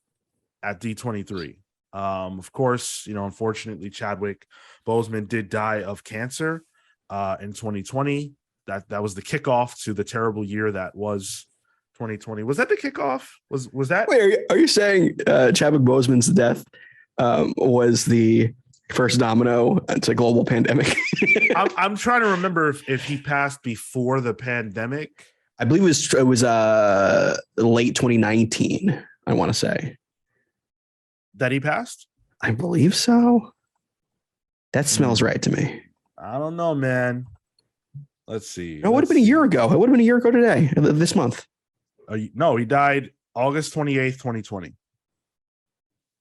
at D23. Of course, unfortunately, Chadwick Boseman did die of cancer in 2020. That was the kickoff to the terrible year that was 2020. Was that the kickoff? Was that? Wait, are you saying Chadwick Boseman's death was the first domino to global pandemic? I'm trying to remember if he passed before the pandemic. I believe it was late 2019. I want to say that he passed. I believe so. That smells right to me. I don't know, man. Let's see. It would have been a year ago. It would have been a year ago today, this month. No, he died August 28th, 2020.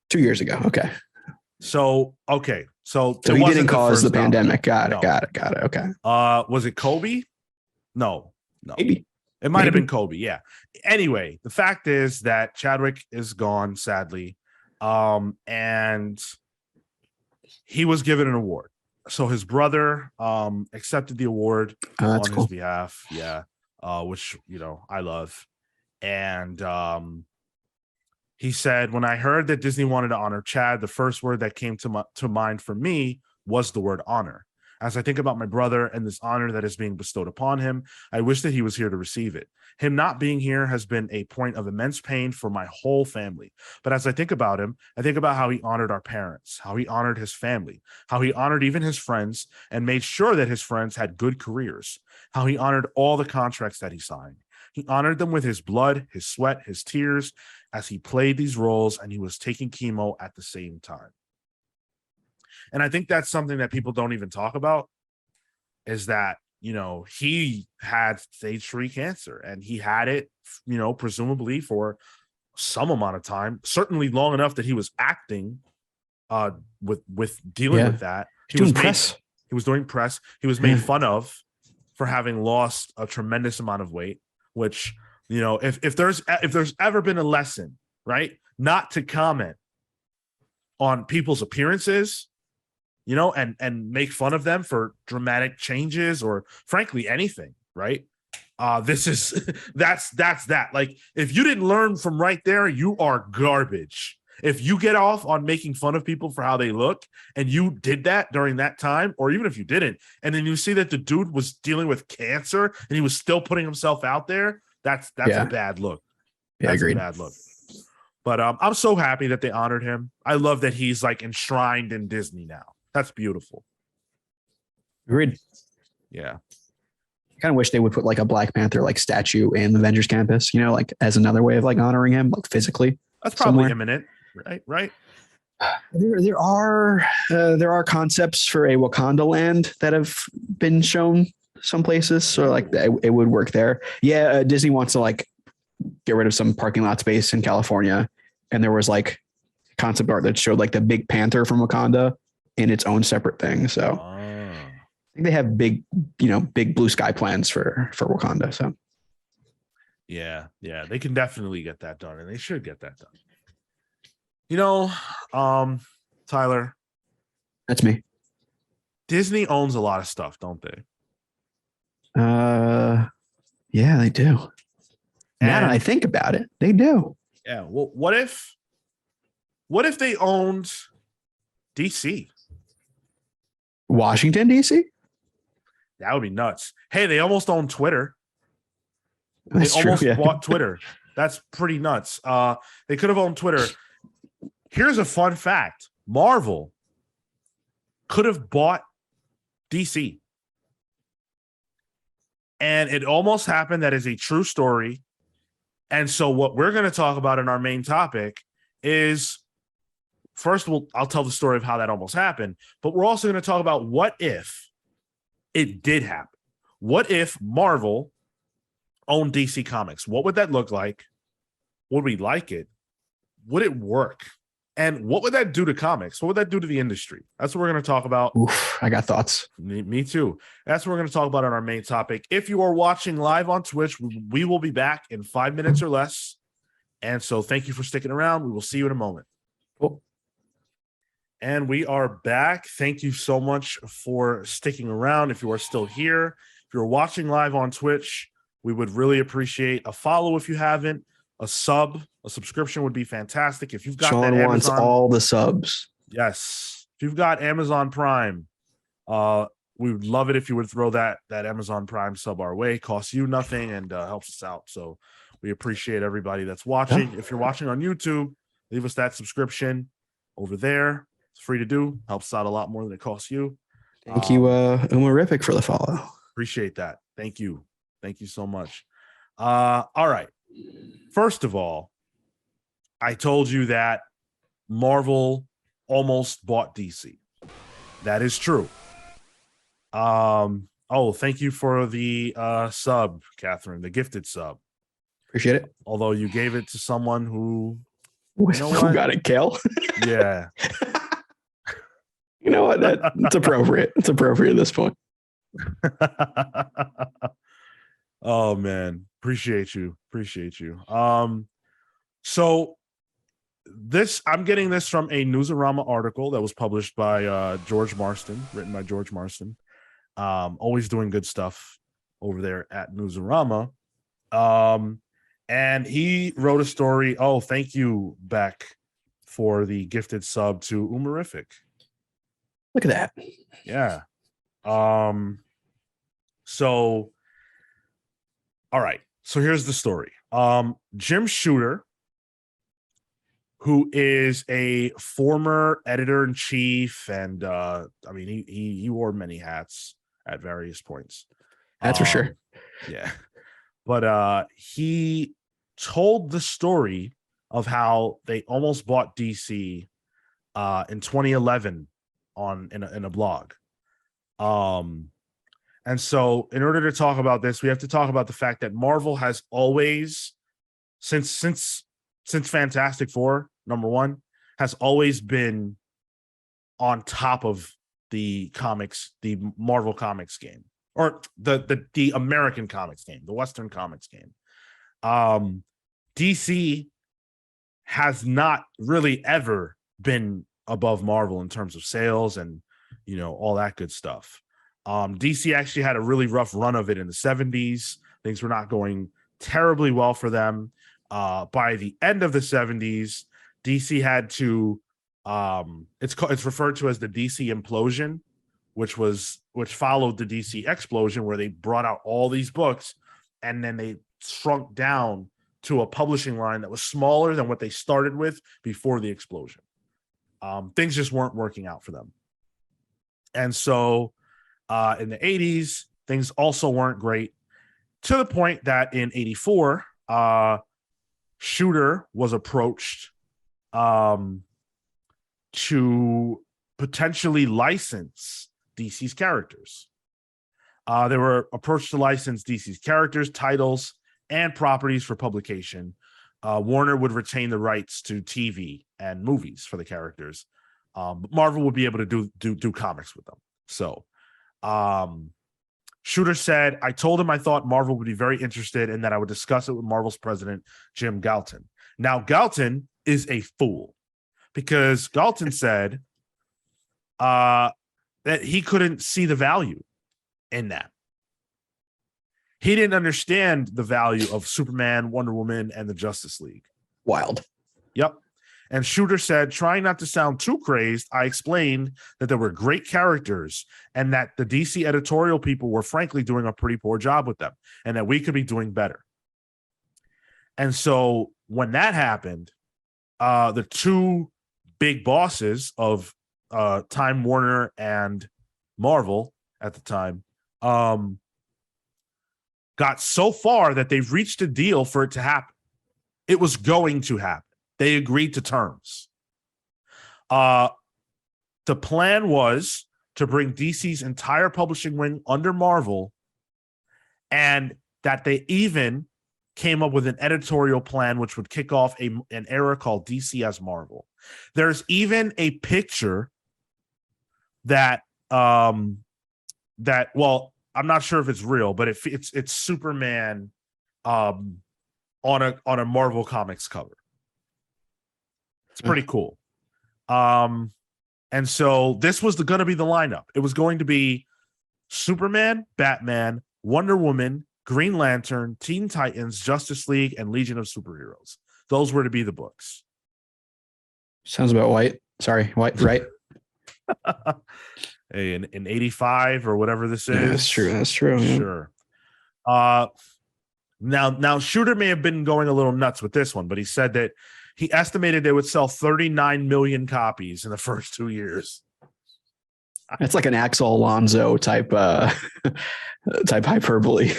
2 years ago. Okay. So he didn't cause the pandemic. Got it. Okay. Was it Kobe? No. Maybe. It might have been Kobe. Yeah. Anyway, the fact is that Chadwick is gone, sadly. And he was given an award. So his brother accepted the award on his behalf. Yeah. Which, I love. And he said, when I heard that Disney wanted to honor Chad, the first word that came to mind for me was the word honor. As I think about my brother and this honor that is being bestowed upon him, I wish that he was here to receive it. Him not being here has been a point of immense pain for my whole family. But as I think about him, I think about how he honored our parents, how he honored his family, how he honored even his friends and made sure that his friends had good careers, how he honored all the contracts that he signed. He honored them with his blood, his sweat, his tears as he played these roles, and he was taking chemo at the same time. And I think that's something that people don't even talk about, is that, he had stage 3 cancer, and he had it, presumably for some amount of time, certainly long enough that he was acting with dealing with that. He was doing press. He was made fun of for having lost a tremendous amount of weight, which, if there's ever been a lesson, right, not to comment on people's appearances, and make fun of them for dramatic changes or frankly anything, right? That's that. Like, if you didn't learn from right there, you are garbage. If you get off on making fun of people for how they look, and you did that during that time, or even if you didn't, and then you see that the dude was dealing with cancer and he was still putting himself out there, that's a bad look. Yeah, that's agreed. A bad look. But I'm so happy that they honored him. I love that he's like enshrined in Disney now. That's beautiful. Agreed. Yeah. I kind of wish they would put like a Black Panther like statue in the Avengers campus, like as another way of like honoring him, like physically. That's probably imminent, right? There are concepts for a Wakanda land that have been shown some places, so like it would work there. Yeah, Disney wants to like get rid of some parking lot space in California, and there was like concept art that showed like the big panther from Wakanda in its own separate thing. So I think they have big blue sky plans for Wakanda. So yeah, they can definitely get that done, and they should get that done. Tyler, that's me. Disney owns a lot of stuff, don't they? Yeah, they do. Now that I think about it, they do. Yeah. Well, what if they owned DC? Washington, DC? That would be nuts. Hey, they almost own Twitter. That's they almost true, yeah. bought Twitter. That's pretty nuts. They could have owned Twitter. Here's a fun fact. Marvel could have bought DC. And it almost happened. That is a true story. And so what we're going to talk about in our main topic is, first, I'll tell the story of how that almost happened, but we're also going to talk about what if it did happen. What if Marvel owned DC Comics? What would that look like? Would we like it? Would it work? And what would that do to comics? What would that do to the industry? That's what we're going to talk about. Oof, I got thoughts. Me too. That's what we're going to talk about on our main topic. If you are watching live on Twitch, we will be back in 5 minutes or less. And so thank you for sticking around. We will see you in a moment. Cool. And we are back. Thank you so much for sticking around. If you are still here, if you're watching live on Twitch, we would really appreciate a follow if you haven't. A subscription would be fantastic. If you've got Sean that Amazon, wants all the subs. Yes. If you've got Amazon Prime, we would love it if you would throw that Amazon Prime sub our way. Costs you nothing and helps us out. So we appreciate everybody that's watching. Yeah. If you're watching on YouTube, leave us that subscription over there. It's free to do. Helps out a lot more than it costs you. Thank you, Umarific, for the follow. Appreciate that. Thank you. Thank you so much. All right. First of all, I told you that Marvel almost bought DC. That is true. Thank you for the sub, Catherine, the gifted sub. Appreciate it. Although you gave it to someone who You know Who what? got it, Kale? Yeah. You know what? It's appropriate. It's appropriate at this point. Oh man, appreciate you. So this, I'm getting this from a Newsarama article that was published by George Marston, written by George Marston. Always doing good stuff over there at Newsarama. And he wrote a story. Oh, thank you, Beck, for the gifted sub to Umerific. Look at that. Yeah. So, all right. So here's the story. Jim Shooter, who is a former editor-in-chief, and I mean, he wore many hats at various points. That's for sure. Yeah. But he told the story of how they almost bought DC in 2011 in a blog. And so in order to talk about this, we have to talk about the fact that Marvel has always, since Fantastic Four, number one, has always been on top of the comics, the Marvel Comics game, or the American Comics game, the Western Comics game. DC has not really ever been above Marvel in terms of sales and, you know, all that good stuff. DC actually had a really rough run of it in the 70s. Things were not going terribly well for them. By the end of the 70s, DC had to, it's referred to as the DC implosion, which followed the DC explosion, where they brought out all these books and then they shrunk down to a publishing line that was smaller than what they started with before the explosion. Things just weren't working out for them. And so in the 80s, things also weren't great, to the point that in 84, Shooter was approached to potentially license DC's characters. They were approached to license DC's characters, titles, and properties for publication. Warner would retain the rights to TV and movies for the characters. But Marvel would be able to do comics with them. So Shooter said, I told him I thought Marvel would be very interested and that I would discuss it with Marvel's president, Jim Galton. Now, Galton is a fool, because Galton said that he couldn't see the value in that. He didn't understand the value of Superman, Wonder Woman, and the Justice League. Wild. Yep. And Shooter said, trying not to sound too crazed, I explained that there were great characters and that the DC editorial people were frankly doing a pretty poor job with them and that we could be doing better. And so when that happened, the two big bosses of Time Warner and Marvel at the time got so far that they've reached a deal for it to happen. It was going to happen. They agreed to terms. The plan was to bring DC's entire publishing wing under Marvel, and that they even came up with an editorial plan which would kick off an era called DC as Marvel. There's even a picture that well, I'm not sure if it's real, but it's Superman on a Marvel Comics cover. It's pretty cool. And so this was going to be the lineup. It was going to be Superman, Batman, Wonder Woman, Green Lantern, Teen Titans, Justice League, and Legion of Superheroes. Those were to be the books. Sounds about white. Sorry, white, right? Hey, in 85 or whatever this is. Yeah, that's true. That's true. Yeah. Sure. Now Shooter may have been going a little nuts with this one, but he said that he estimated they would sell 39 million copies in the first 2 years. It's like an Axel Alonso type hyperbole.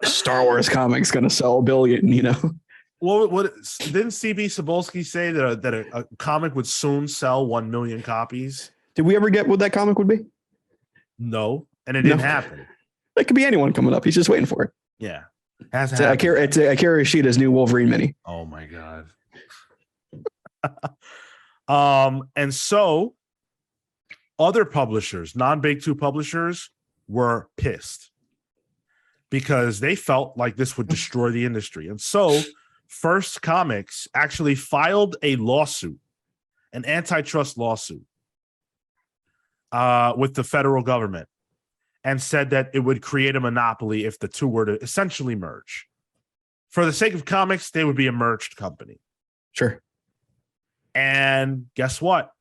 Star Wars comics going to sell 1 billion, you know? What didn't CB Cebulski say that a comic would soon sell 1 million copies? Did we ever get what that comic would be? No, and it didn't happen. It could be anyone coming up. He's just waiting for it. Yeah. It's Akira Ishida's new Wolverine mini. Oh my God. And so other publishers, non-Big Two publishers, were pissed because they felt like this would destroy the industry. And so First Comics actually filed a lawsuit, an antitrust lawsuit, with the federal government, and said that it would create a monopoly if the two were to essentially merge. For the sake of comics, they would be a merged company. Sure. And guess what?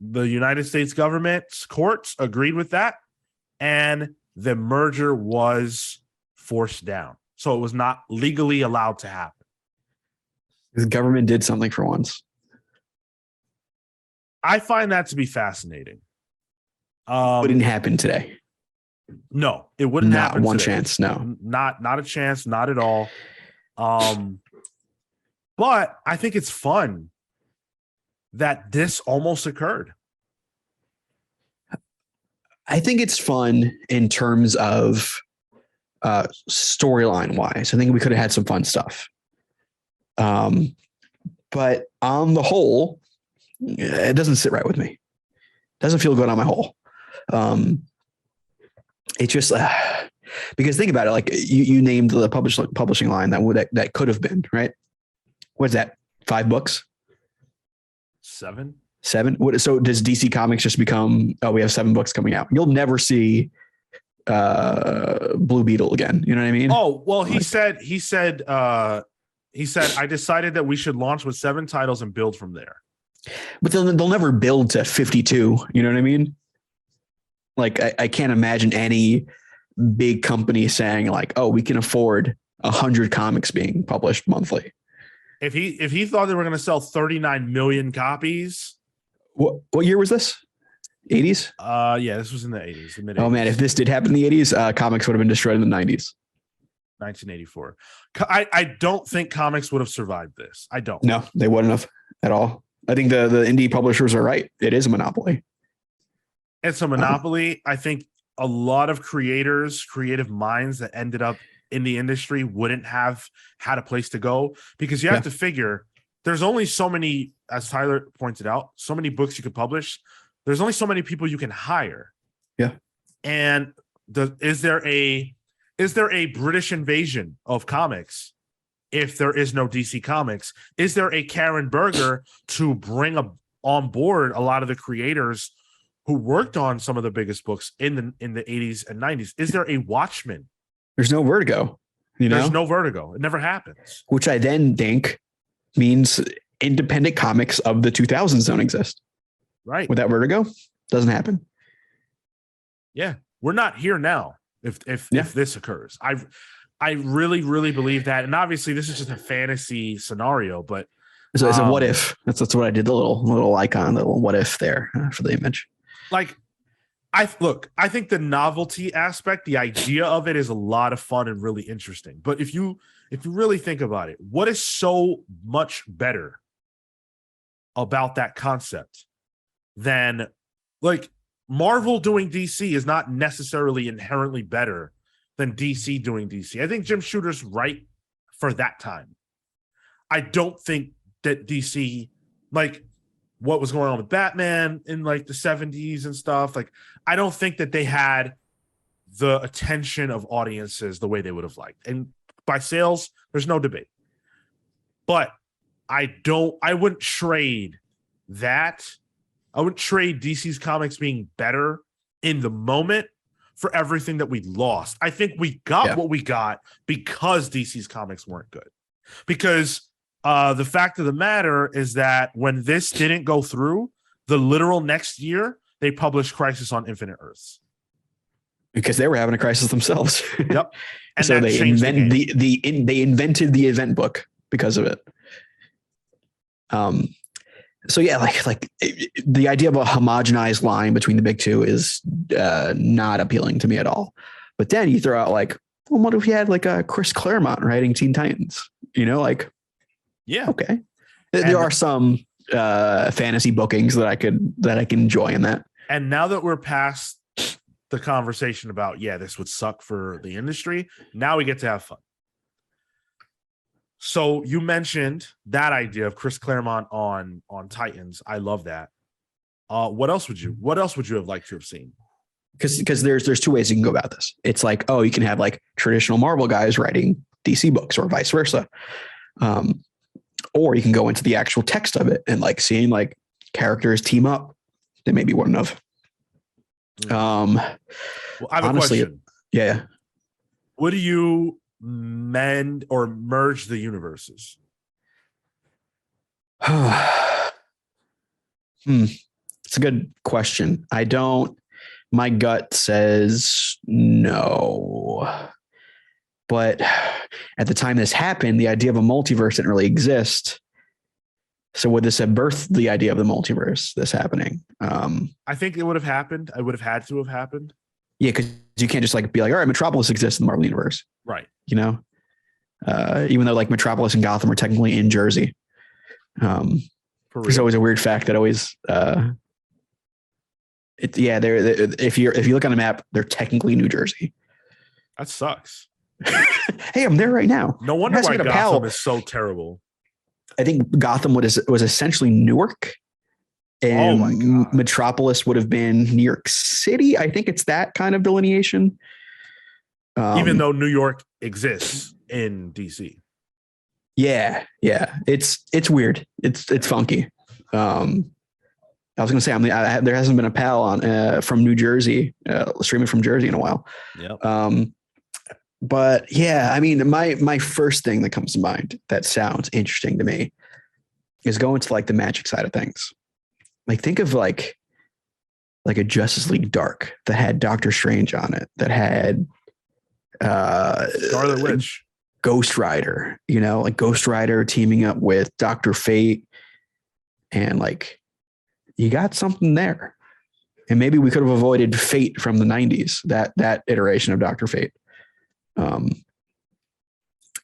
The United States government's courts agreed with that, and the merger was forced down. So it was not legally allowed to happen. The government did something for once. I find that to be fascinating. Wouldn't happen today. No, it wouldn't happen. Not one today. chance. No, not a chance. Not at all. But I think it's fun that this almost occurred. I think it's fun in terms of storyline wise. I think we could have had some fun stuff. But on the whole, it doesn't sit right with me. It doesn't feel good on my whole. It's just because think about it. Like you named the publishing line that could have been, right? What's that? 5 books? 7? So does DC Comics just become, we have 7 books coming out? You'll never see Blue Beetle again. You know what I mean? Oh, well, he said, I decided that we should launch with 7 titles and build from there. But they'll never build to 52. You know what I mean? Like, I can't imagine any big company saying like, oh, we can afford 100 comics being published monthly. If he thought they were going to sell 39 million copies. What year was this? 80s? Yeah, this was in the 80s. The mid-80s. Oh man, if this did happen in the 80s, comics would have been destroyed in the 90s. 1984. I don't think comics would have survived this. I don't. No, they wouldn't have at all. I think the indie publishers are right. It is a monopoly. It's a monopoly. I think a lot of creative minds that ended up in the industry wouldn't have had a place to go, because you have to figure there's only so many, as Tyler pointed out, so many books you could publish. There's only so many people you can hire. Yeah. And is there a British invasion of comics if there is no DC Comics? Is there a Karen Berger to bring on board a lot of the creators who worked on some of the biggest books in the 80s and 90s? Is there a Watchmen? There's no Vertigo. There's no Vertigo. It never happens. Which I then think means independent comics of the 2000s don't exist. Right. Without Vertigo, doesn't happen. Yeah. We're not here now if this occurs. I really, really believe that. And obviously this is just a fantasy scenario, but it's a what if. That's what I did, the little icon, the little what if there for the image. Like, I think the novelty aspect, the idea of it is a lot of fun and really interesting. But if you really think about it, what is so much better about that concept than, like, Marvel doing DC is not necessarily inherently better than DC doing DC. I think Jim Shooter's right for that time. I don't think that DC, like what was going on with Batman in like the 70s and stuff, like I don't think that they had the attention of audiences the way they would have liked. And by sales, there's no debate. But I wouldn't trade that. I wouldn't trade DC's comics being better in the moment for everything that we lost. I think we got what we got because DC's comics weren't good. Because the fact of the matter is that when this didn't go through, the literal next year, they published Crisis on Infinite Earths. Because they were having a crisis themselves. Yep. And so they invented they invented the event book because of it. So yeah, like the idea of a homogenized line between the big two is not appealing to me at all. But then you throw out like, well, what if you had like a Chris Claremont writing Teen Titans? You know, like, yeah, okay. There are some fantasy bookings that I can enjoy in that. And now that we're past the conversation about, this would suck for the industry, now we get to have fun. So you mentioned that idea of Chris Claremont on Titans. I love that. What else would you have liked to have seen? Because there's two ways you can go about this. It's like, oh, you can have like traditional Marvel guys writing DC books or vice versa. Or you can go into the actual text of it and like seeing like characters team up that maybe wouldn't have. Well, I have honestly, a question. Yeah. Would you mend or merge the universes? It's a good question. My gut says no. But at the time this happened, the idea of a multiverse didn't really exist. So would this have birthed the idea of the multiverse, this happening? I think it would have happened. I would have had to have happened. Yeah, because you can't just like be like, all right, Metropolis exists in the Marvel universe. Right. You know? Even though like Metropolis and Gotham are technically in Jersey. It's always a weird fact that always if you look on a map, they're technically New Jersey. That sucks. Hey, I'm there right now. No wonder why Gotham is so terrible. I think Gotham was essentially Newark, and Metropolis would have been New York City. I think it's that kind of delineation. Even though New York exists in DC. Yeah. It's weird. It's funky. I was going to say, there hasn't been a pal on from New Jersey, streaming from Jersey in a while. Yep. But yeah, I mean, my first thing that comes to mind that sounds interesting to me is going to like the magic side of things. Like think of like a Justice League Dark that had Doctor Strange on it, that had Scarlet Witch, Ghost Rider, like Ghost Rider teaming up with Dr. Fate, and like you got something there. And maybe we could have avoided Fate from the 90s, that iteration of Dr. Fate.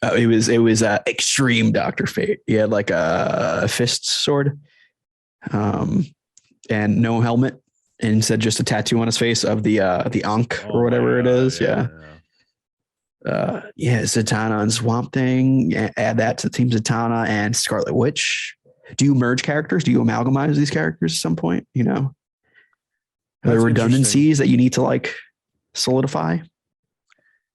It was extreme Dr. Fate. He had like a fist sword, and no helmet, and instead just a tattoo on his face of the Ankh or whatever it is. Yeah. Zatanna and Swamp Thing. Add that to Team Zatanna and Scarlet Witch. Do you merge characters? Do you amalgamize these characters at some point? Are there redundancies that you need to like solidify?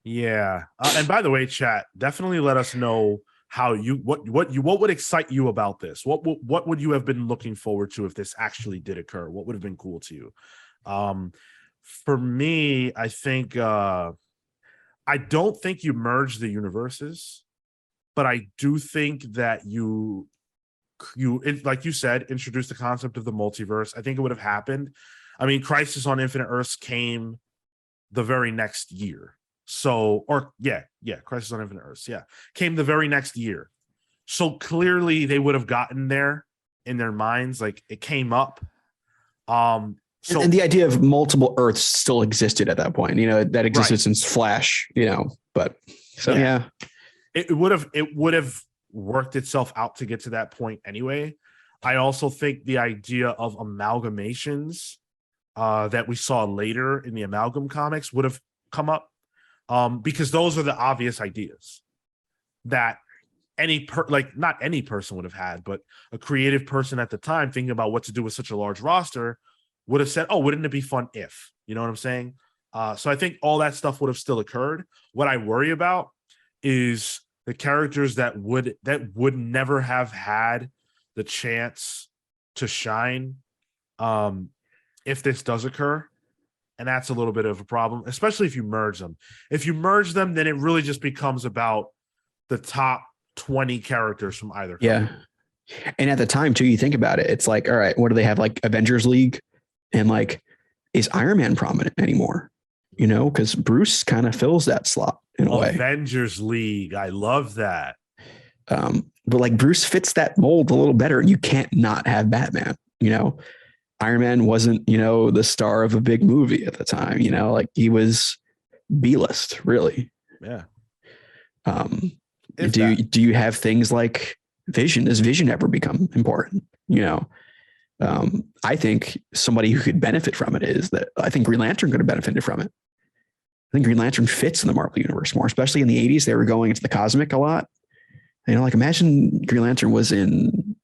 Yeah. And by the way, chat, definitely let us know how what would excite you about this? What would you have been looking forward to if this actually did occur? What would have been cool to you? For me, I think I don't think you merge the universes, but I do think that you like you said, introduce the concept of the multiverse. I think it would have happened. I mean, Crisis on Infinite Earths came the very next year. Crisis on Infinite Earths, came the very next year. So clearly they would have gotten there in their minds, like it came up. And the idea of multiple Earths still existed at that point. That existed right. since Flash. But so yeah. It would have worked itself out to get to that point anyway. I also think the idea of amalgamations that we saw later in the Amalgam comics would have come up, because those are the obvious ideas that not any person would have had, but a creative person at the time thinking about what to do with such a large roster would have said, oh, wouldn't it be fun if, you know what I'm saying? So I think all that stuff would have still occurred. What I worry about is the characters that would never have had the chance to shine if this does occur. And that's a little bit of a problem, especially if you merge them. If you merge them, then it really just becomes about the top 20 characters from either company. Yeah. And at the time, too, you think about it, it's like, all right, what do they have? Like Avengers League? And like, is Iron Man prominent anymore? Because Bruce kind of fills that slot in a way. Avengers League. I love that. But like Bruce fits that mold a little better. You can't not have Batman, Iron Man wasn't, the star of a big movie at the time, like he was B-list, really. Yeah. Do you have things like Vision? Does Vision ever become important? I think somebody who could benefit from it is that I think Green Lantern could have benefited from it. I think Green Lantern fits in the Marvel universe more, especially in the 80s. They were going into the cosmic a lot. Like imagine Green Lantern was in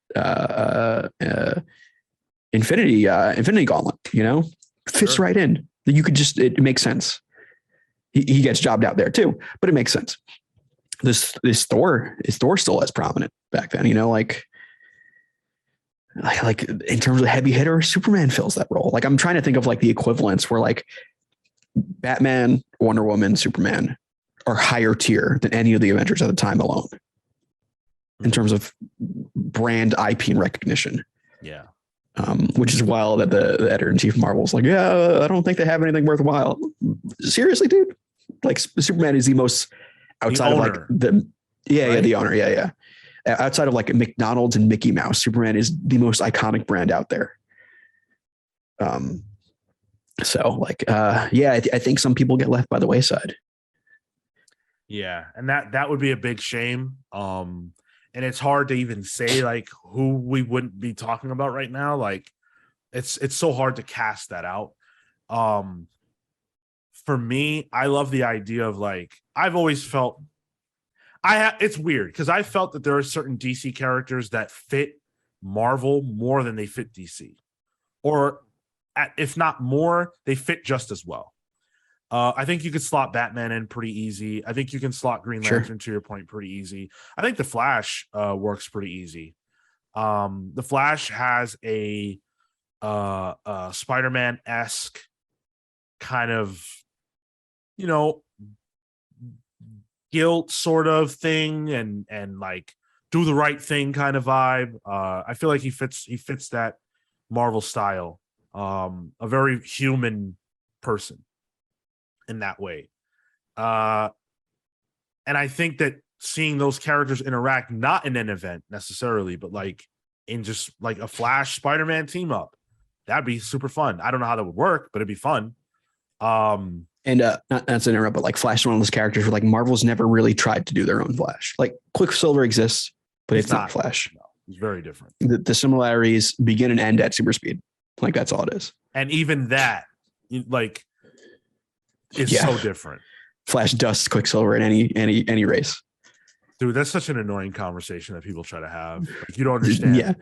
Infinity Gauntlet, fits Sure. right in. You could it makes sense. He gets jobbed out there too, but it makes sense. This Thor still as prominent back then, like in terms of heavy hitter, Superman fills that role. Like I'm trying to think of like the equivalents where like Batman, Wonder Woman, Superman are higher tier than any of the Avengers at the time alone in terms of brand IP and recognition. Yeah. Which is wild that the editor-in-chief of Marvel is like, yeah, I don't think they have anything worthwhile. Seriously, dude? Like Superman is the most outside of like the owner. Yeah. Outside of like McDonald's and Mickey Mouse, Superman is the most iconic brand out there. So like, I think some people get left by the wayside. Yeah. And that would be a big shame. And it's hard to even say like who we wouldn't be talking about right now. Like it's so hard to cast that out. For me, I love the idea of like, I've always felt it's weird because I felt that there are certain DC characters that fit Marvel more than they fit DC, or if not more, they fit just as well. I think you could slot Batman in pretty easy. I think you can slot Green Lantern to your point pretty easy. I think the Flash works pretty easy. The Flash has a Spider-Man-esque kind of, guilt sort of thing and like do the right thing kind of vibe. I feel like he fits that Marvel style. A very human person in that way. And I think that seeing those characters interact, not in an event necessarily, but like in just like a Flash Spider-Man team up, that'd be super fun. I don't know how that would work, but it'd be fun. And not to interrupt, but like Flash is one of those characters where like Marvel's never really tried to do their own Flash. Like Quicksilver exists, but it's not Flash. No, it's very different. The similarities begin and end at super speed. Like that's all it is. And even that, like, is so different. Flash dusts Quicksilver in any race. Dude, that's such an annoying conversation that people try to have. Like, you don't understand. Yeah.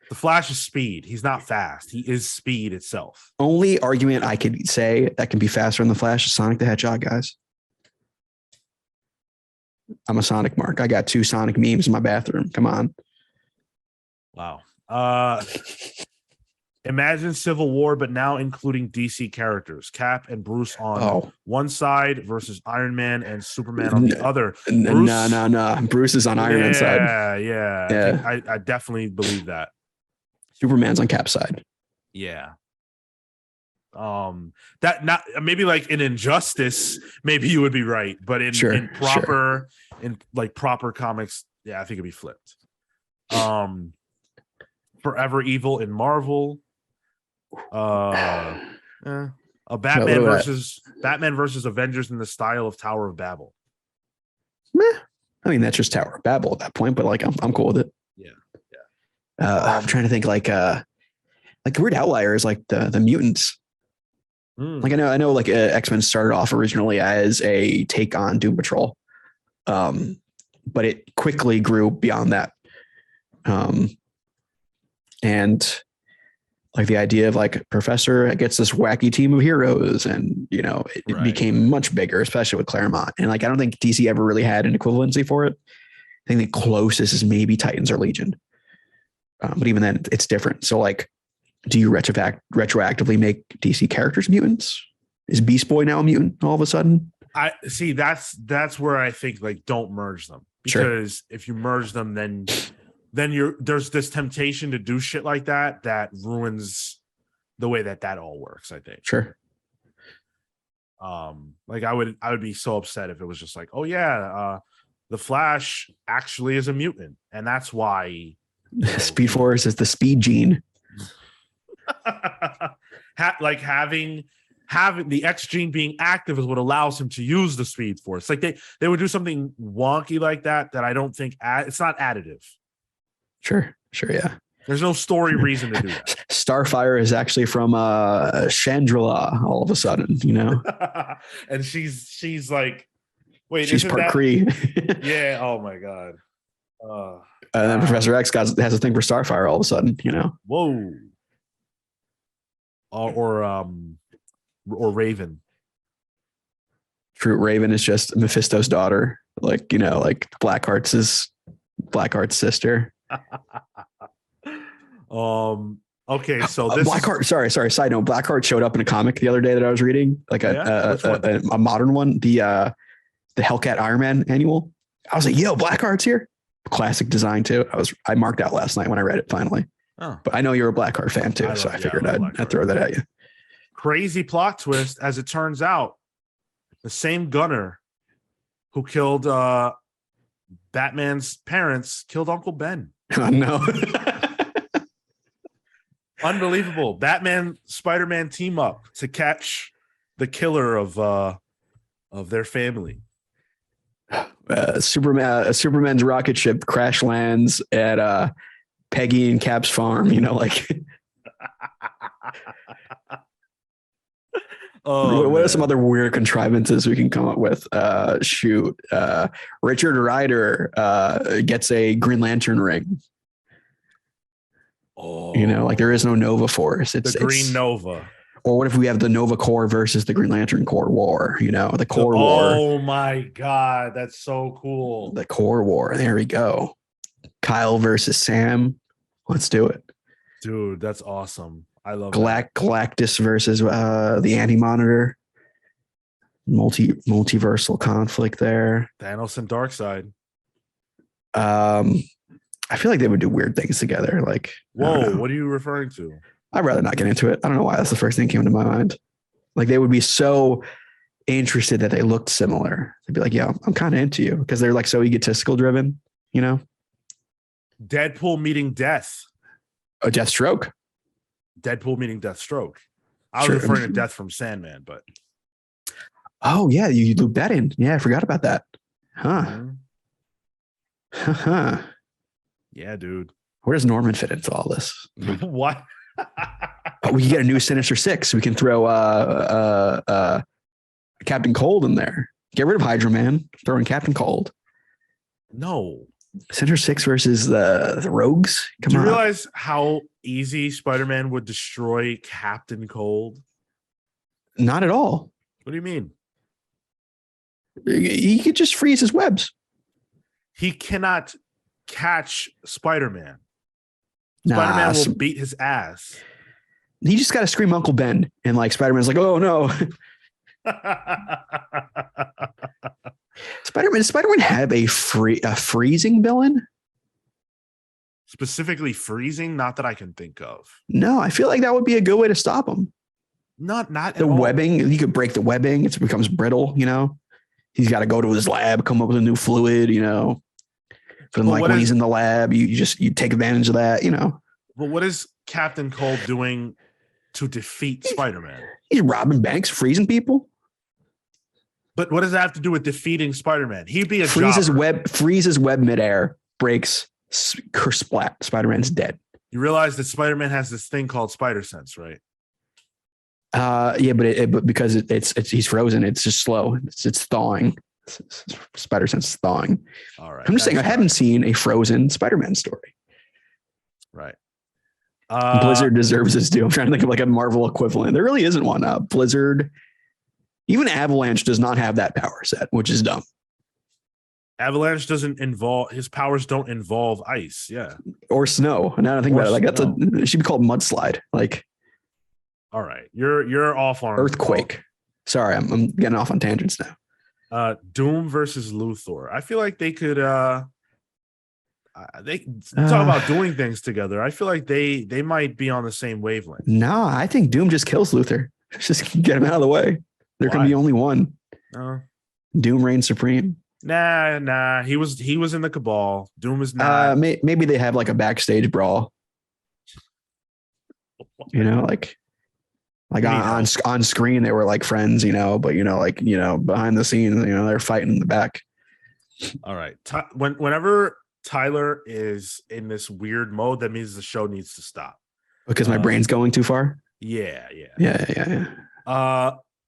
The Flash is speed. He's not fast. He is speed itself. Only argument I could say that can be faster than the Flash is Sonic the Hedgehog, guys. I'm a Sonic mark. I got 2 Sonic memes in my bathroom. Come on. Wow. Imagine Civil War, but now including DC characters. Cap and Bruce on one side versus Iron Man and Superman on the other. No. Bruce is on Iron Man's side. Yeah. I definitely believe that. Superman's on Cap's side. Yeah. That not maybe like in Injustice, maybe you would be right, but in proper comics, yeah, I think it'd be flipped. Forever Evil in Marvel. A Batman versus Avengers in the style of Tower of Babel. I mean, that's just Tower of Babel at that point, but like I'm cool with it. Yeah. I'm trying to think like weird outliers like the mutants. Like I know like X-Men started off originally as a take on Doom Patrol, but it quickly grew beyond that. And like the idea of like Professor gets this wacky team of heroes, and it became much bigger, especially with Claremont. And like I don't think DC ever really had an equivalency for it. I think the closest is maybe Titans or Legion, but even then it's different. So like, do you retroactively make DC characters mutants? Is Beast Boy now a mutant all of a sudden? I see. That's where I think like don't merge them, because if you merge them, then there's this temptation to do shit like that ruins the way that all works, I think. Sure. Like I would be so upset if it was just like, oh yeah, the Flash actually is a mutant, and that's why Speed Force is the speed gene. Like having the X gene being active is what allows him to use the Speed Force. Like they would do something wonky like that I don't think it's not additive. Sure, yeah. There's no story reason to do that. Starfire is actually from Chandrila all of a sudden, and she's like, wait, she's part Kree. Yeah. Oh my god. And then Professor X has a thing for Starfire all of a sudden, you know. Whoa. Or Raven. True, Raven is just Mephisto's daughter, like, you know, like Blackheart's sister. Okay, so this Blackheart. Sorry. Side note: Blackheart showed up in a comic the other day that I was reading, like a modern one, the Hellcat Iron Man annual. I was like, "Yo, Blackheart's here!" Classic design too. I marked out last night when I read it finally. Oh. But I know you're a Blackheart fan too, so I figured I'd throw that at you. Crazy plot twist, as it turns out, the same gunner who killed Batman's parents killed Uncle Ben. Oh no. Unbelievable. Batman, Spider-Man team up to catch the killer of their family. Superman's rocket ship crash lands at Peggy and Cap's farm, you know, like what are some other weird contrivances we can come up with? Richard Rider gets a Green Lantern ring. Oh, you know, like there is no Nova Force. It's the Green Nova. Or what if we have the Nova Corps versus the Green Lantern Corps war? You know, the Corps War. Oh my God, that's so cool. The Corps War. There we go. Kyle versus Sam. Let's do it, dude. That's awesome. I love Galactus versus the Anti-Monitor. Multiversal conflict there. Thanos and Darkseid. I feel like they would do weird things together. Like, whoa, what are you referring to? I'd rather not get into it. I don't know why that's the first thing that came to my mind. Like they would be so interested that they looked similar. They'd be like, yeah, I'm kind of into you because they're like so egotistical driven, you know? Deadpool meeting Death. A Deathstroke. Deadpool meeting Deathstroke. I was referring to Death from Sandman, but. Oh yeah, you looped that in. Yeah, I forgot about that. Huh. Mm-hmm. Yeah, dude. Where does Norman fit into all this? What? We can get a new Sinister Six. We can throw Captain Cold in there. Get rid of Hydra Man. Throw in Captain Cold. No. Sinister Six versus the Rogues. Do you realize how easy Spider-Man would destroy Captain Cold? Not at all. What do you mean? He could just freeze his webs. He cannot catch Spider-Man. Spider-Man will beat his ass. He just got to scream Uncle Ben, and like Spider-Man's like, oh no. Spider-Man have a freezing villain? Specifically freezing? Not that I can think of. No, I feel like that would be a good way to stop him. Not the webbing. You could break the webbing. It becomes brittle, you know. He's got to go to his lab, come up with a new fluid, you know. But like when he's in the lab, you take advantage of that, you know. But what is Captain Cold doing to defeat Spider-Man? He's robbing banks, freezing people. But what does that have to do with defeating Spider-Man? He'd be a freezes web midair, breaks, splat. Spider-Man's dead. You realize that Spider-Man has this thing called Spider Sense, right? Yeah, but because it's he's frozen, it's just slow. It's thawing. Spider Sense is thawing. All right. I'm just saying I haven't seen a frozen Spider-Man story. Right. Blizzard deserves its due. I'm trying to think of like a Marvel equivalent. There really isn't one. Blizzard, even Avalanche does not have that power set, which is dumb. Avalanche doesn't involve, his powers don't involve ice. Yeah. Or snow. And I don't think about it. Like it should be called mudslide. Like, all right. You're off on earthquake. Sorry, I'm getting off on tangents now. Doom versus Luthor. I feel like they could they talk about doing things together. I feel like they might be on the same wavelength. No, I think Doom just kills Luthor. Just get him out of the way. There can be only one. Doom reigns supreme. Nah. He was in the Cabal. Doom is not. Maybe they have like a backstage brawl. You know, like on screen they were like friends, you know, but behind the scenes, they're fighting in the back. All right. Whenever Tyler is in this weird mode, that means the show needs to stop. Because my brain's going too far? Yeah.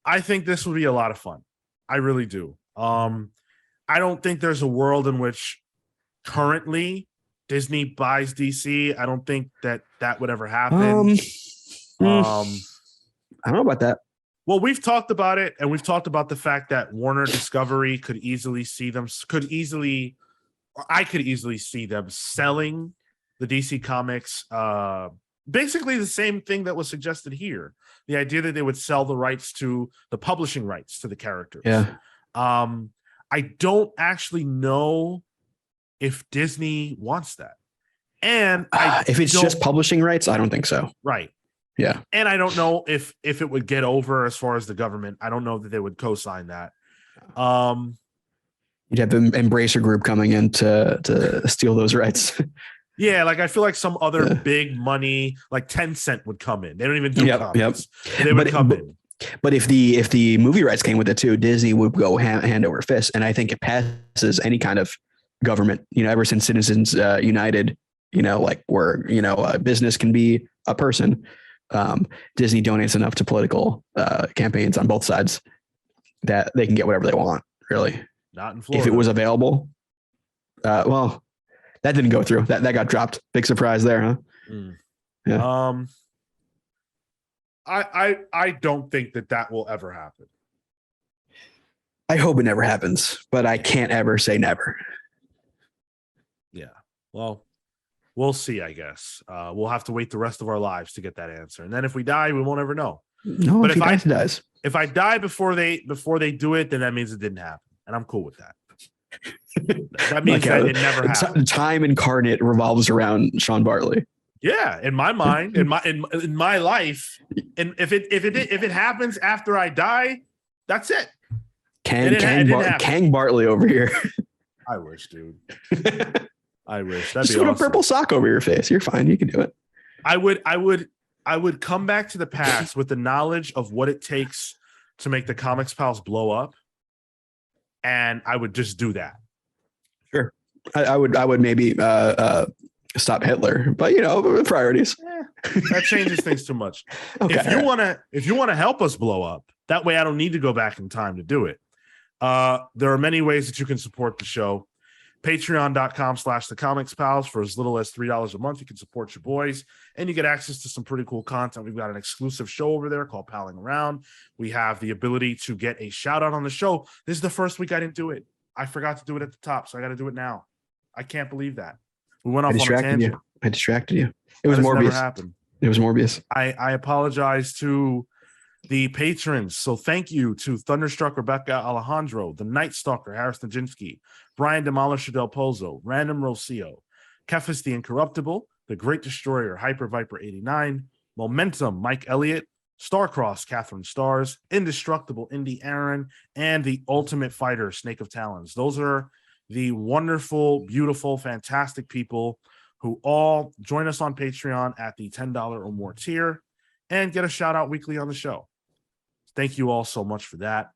I think this would be a lot of fun. I really do. I don't think there's a world in which currently Disney buys DC. I don't think that would ever happen. I don't know about that. Well, we've talked about it, and we've talked about the fact that Warner Discovery could easily see them, I could easily see them selling the DC Comics. Basically the same thing that was suggested here. The idea that they would sell the rights to the publishing rights to the characters. Yeah. I don't actually know if Disney wants that. And if it's just publishing rights, I don't think so. Right. Yeah. And I don't know if it would get over as far as the government. I don't know that they would co-sign that. You'd have the Embracer Group coming in to steal those rights. Yeah, like I feel like some other big money, like Tencent would come in. They don't even do comics. Yep. They would come in. But if the movie rights came with it too, Disney would go hand over fist. And I think it passes any kind of government, ever since Citizens United, like where, a business can be a person. Disney donates enough to political campaigns on both sides that they can get whatever they want, really. Not in Florida. If it was available. Well, that didn't go through. That got dropped. Big surprise there, huh? Yeah. I don't think that will ever happen. I hope it never happens, but I can't ever say never. Yeah. Well, we'll see, I guess. We'll have to wait the rest of our lives to get that answer. And then if we die, we won't ever know. No, but if I dies. If I die before they do it, then that means it didn't happen. And I'm cool with that. That means that it never happened. Time incarnate revolves around Sean Bartley. Yeah, in my mind, in my life, and if it happens after I die, that's it. Kang Bartley over here. I wish, dude. I wish. That'd Just be put awesome. a purple sock over your face. You're fine. You can do it. I would come back to the past with the knowledge of what it takes to make the Comics Pals blow up, and I would just do that. Sure, I would maybe stop Hitler, but priorities. That changes things too much. Okay, if you wanna help us blow up, that way I don't need to go back in time to do it. There are many ways that you can support the show. Patreon.com/theComicsPals. For as little as $3 a month, you can support your boys, and you get access to some pretty cool content. We've got an exclusive show over there called Palling Around. We have the ability to get a shout out on the show. This is the first week I didn't do it. I forgot to do it at the top, so I got to do it now. I can't believe that. We went off on a tangent. I distracted you. It was Morbius. It was Morbius. I apologize to the patrons. So thank you to Thunderstruck Rebecca Alejandro, the Night Stalker Harris Nijinsky, Brian Demolisher Del Pozo, Random Rocio, Kefis the Incorruptible, The Great Destroyer Hyper Viper 89, Momentum Mike Elliott, Starcross Catherine Stars, Indestructible Indy Aaron, and the Ultimate Fighter Snake of Talons. Those are the wonderful, beautiful, fantastic people who all join us on Patreon at the $10 or more tier and get a shout out weekly on the show. Thank you all so much for that.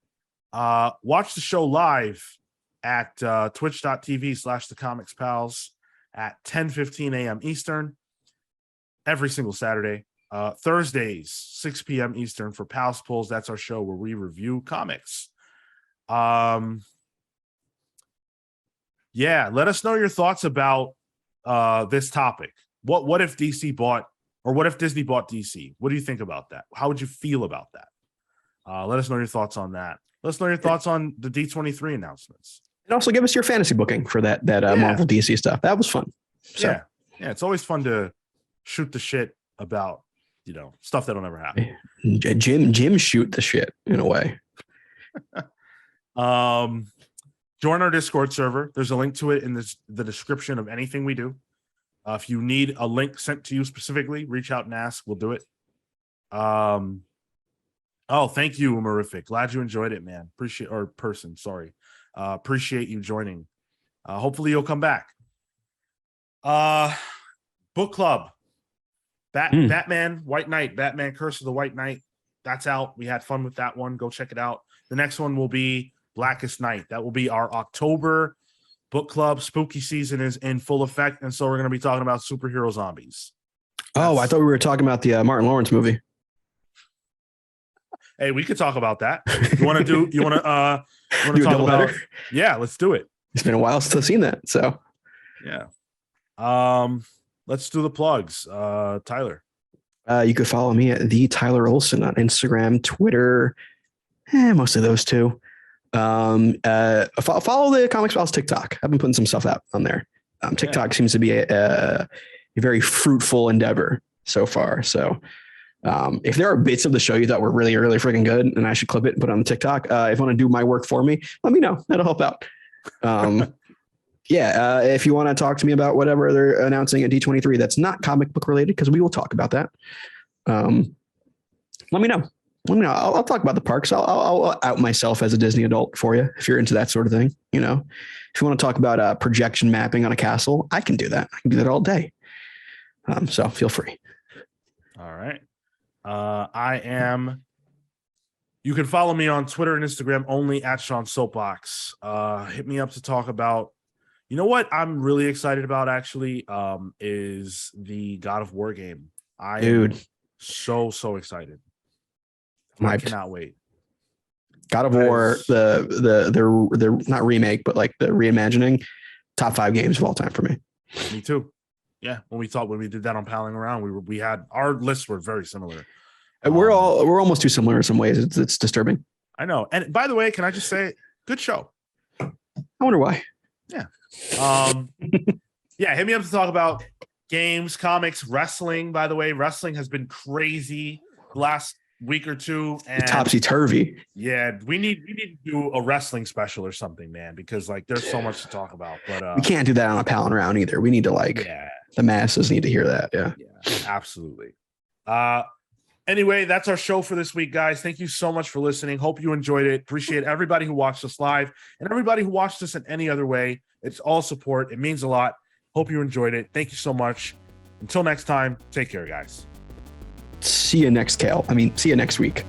Watch the show live at twitch.tv/thecomicspals at 10:15 a.m. Eastern every single Saturday. Thursdays, 6 p.m. Eastern for Pals Pulls. That's our show where we review comics. Yeah, let us know your thoughts about this topic. What if DC bought, or what if Disney bought DC? What do you think about that? How would you feel about that? Let us know your thoughts on that. Let us know your thoughts on the D23 announcements. And also give us your fantasy booking for that Marvel DC stuff. That was fun. So. Yeah, it's always fun to shoot the shit about, stuff that'll never happen. Jim shoot the shit in a way. Join our Discord server. There's a link to it in the description of anything we do. If you need a link sent to you specifically, reach out and ask. We'll do it. Oh, thank you, Umarific. Glad you enjoyed it, man. Appreciate you joining. Hopefully you'll come back. Book club. Batman White Knight, Batman Curse of the White Knight. That's out. We had fun with that one. Go check it out. The next one will be Blackest Night. That will be our October book club. Spooky season is in full effect, and so we're going to be talking about superhero zombies. I thought we were talking about the Martin Lawrence movie. Hey, we could talk about that. You want to talk about? Yeah, let's do it. It's been a while since I've seen that, so Yeah. Let's do the plugs. Tyler. You could follow me at the Tyler Olson on Instagram, Twitter, mostly those two. Follow the Comics Files TikTok. I've been putting some stuff out on there. TikTok seems to be a very fruitful endeavor so far. So if there are bits of the show you thought were really, really freaking good and I should clip it and put it on the TikTok, if you want to do my work for me, let me know. That'll help out. If you want to talk to me about whatever they're announcing at D23 that's not comic book related, because we will talk about that. Let me know. I'll talk about the parks. I'll out myself as a Disney adult for you if you're into that sort of thing. You know, if you want to talk about projection mapping on a castle, I can do that. I can do that all day. So feel free. All right. You can follow me on Twitter and Instagram only at Sean Soapbox. Hit me up to talk about, you know what I'm really excited about actually, is the God of War game. Am so excited. I cannot wait. God of War, the not remake, but like the reimagining, top 5 games of all time for me. Me too. Yeah, when we did that on Palling Around, we had our lists were very similar. We're almost too similar in some ways. It's disturbing. I know. And by the way, can I just say, good show. I wonder why. Yeah. Hit me up to talk about games, comics, wrestling. By the way, wrestling has been crazy the last week or two, and topsy-turvy. Yeah, we need to do a wrestling special or something, man, because like there's so much to talk about. But we can't do that on a Palin Round either. We need to the masses need to hear that. Yeah, absolutely. Anyway, that's our show for this week, guys. Thank you so much for listening. Hope you enjoyed it. Appreciate everybody who watched us live and everybody who watched us in any other way. It's all support. It means a lot. Hope you enjoyed it. Thank you so much. Until next time, take care, guys. See you next week.